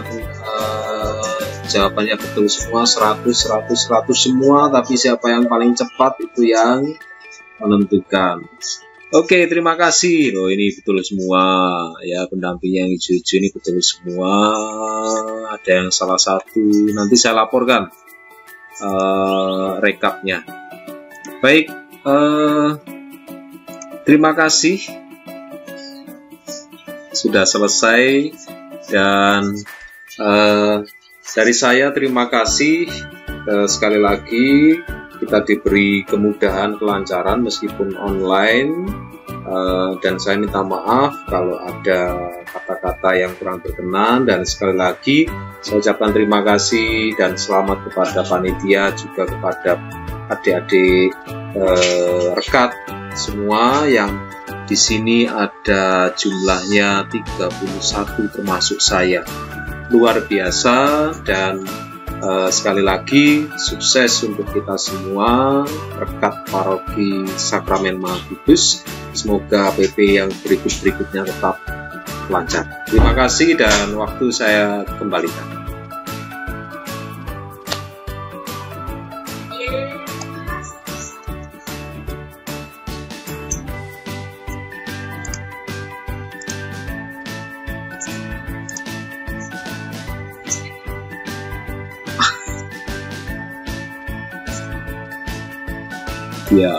Speaker 3: Jawabannya betul semua, 100 semua, tapi siapa yang paling cepat itu yang menentukan. Oke, terima kasih. Loh, ini betul semua ya, pendamping yang hijau-hijau ini betul semua. Ada yang salah satu, nanti saya laporkan rekapnya. Baik, terima kasih sudah selesai, dan dari saya terima kasih sekali lagi. Kita diberi kemudahan, kelancaran meskipun online, dan saya minta maaf kalau ada kata-kata yang kurang berkenan, dan sekali lagi saya ucapkan terima kasih dan selamat kepada panitia, juga kepada adik-adik rekat semua yang di sini ada jumlahnya 31 termasuk saya. Luar biasa, dan sekali lagi sukses untuk kita semua rekat Paroki Sakramen Maha Kudus. Semoga PP yang berikut-berikutnya tetap lancar. Terima kasih, dan waktu saya kembalikan. Ya.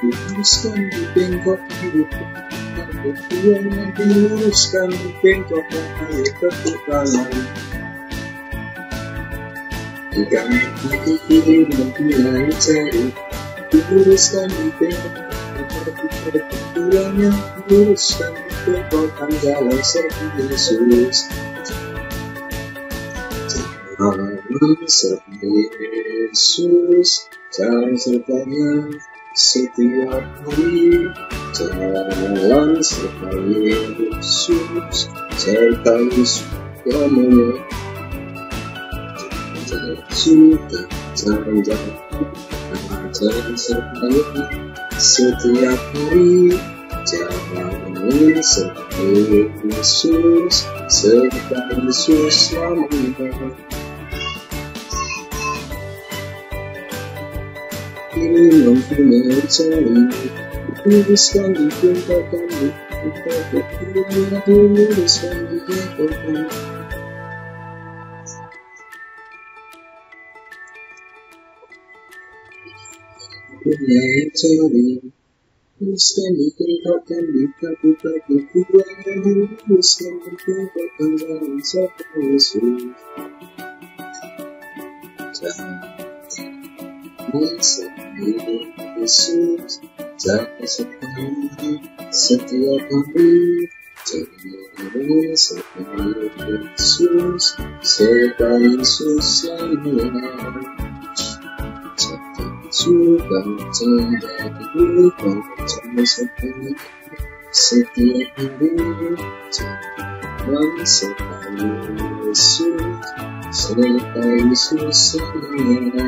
Speaker 8: diluruskan dibengkokkan keduanya diluruskan dibengkokkan ketukangan jika hati kiri dan mulai cari diluruskan dibengkokkan keduanya diluruskan dibengkokkan jalan serta Yesus jalan serta Yesus jalan sertanya setiap hari jalan serta Yesus serta Yesus namanya sudah jalan-jalan serta Yesus setiap hari jalan serta Yesus serta Yesus namanya ini mempunyai cari diluruskan dibengkokkan diluruskan dibengkokkan mempunyai cari diluruskan dibengkokkan dibengkokkan diluruskan dibengkokkan jalan serta Yesus Yesus jaga sekali setiap hari jaga sekali Yesus serta Yesus namanya jaga juga menjadi bukan jaga sekali setiap hari jaga sekali Yesus serta Yesus namanya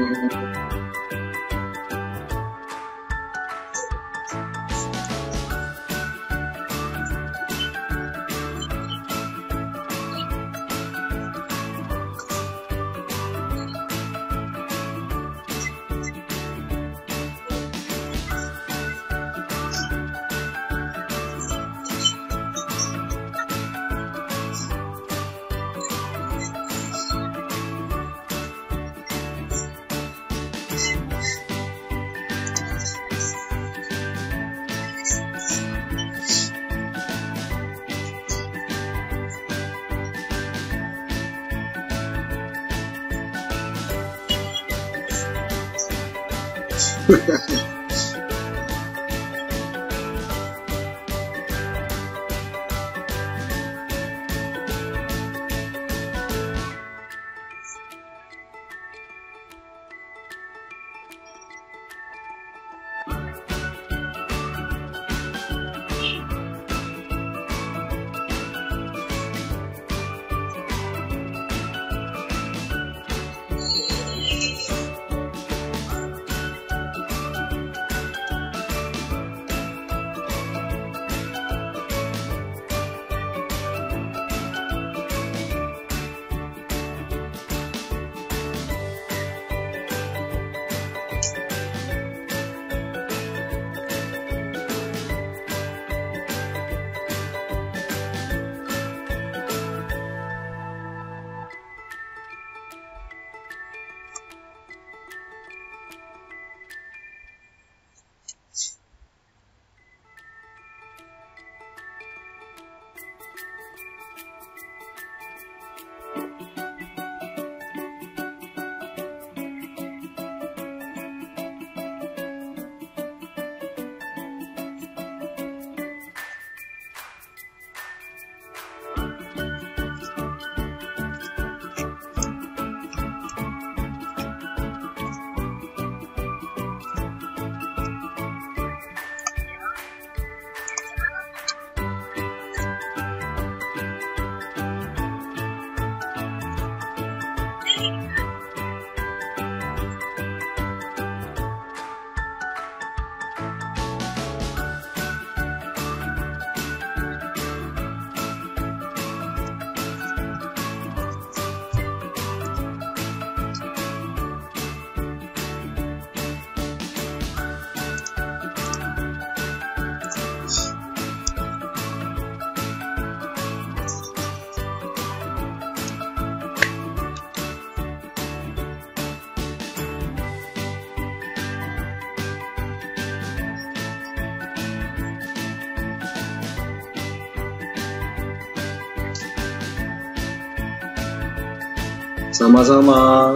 Speaker 8: Sama-sama.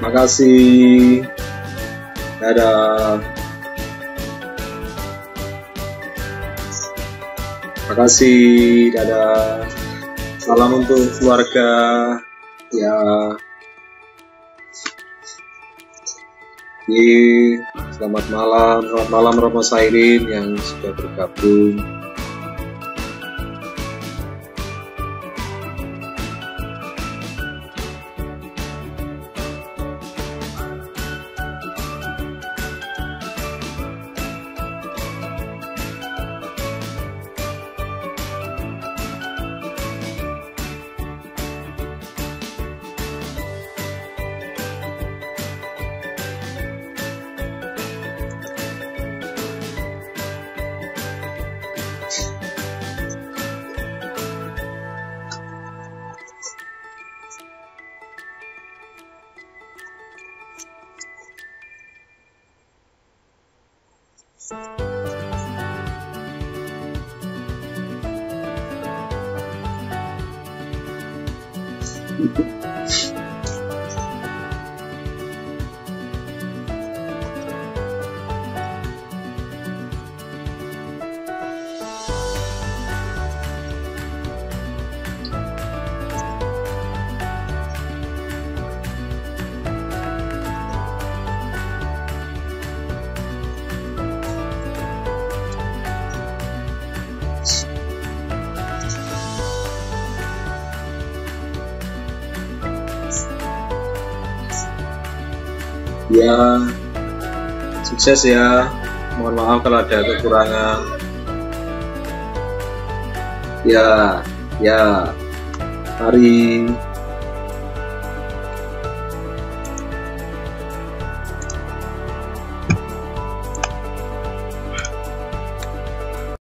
Speaker 8: Makasih. Dadah. Makasih. Dadah. Salam untuk keluarga. Ya. Selamat malam Romo Sairin yang sudah bergabung. Ya, sukses ya. Mohon maaf kalau ada kekurangan. Ya, mari.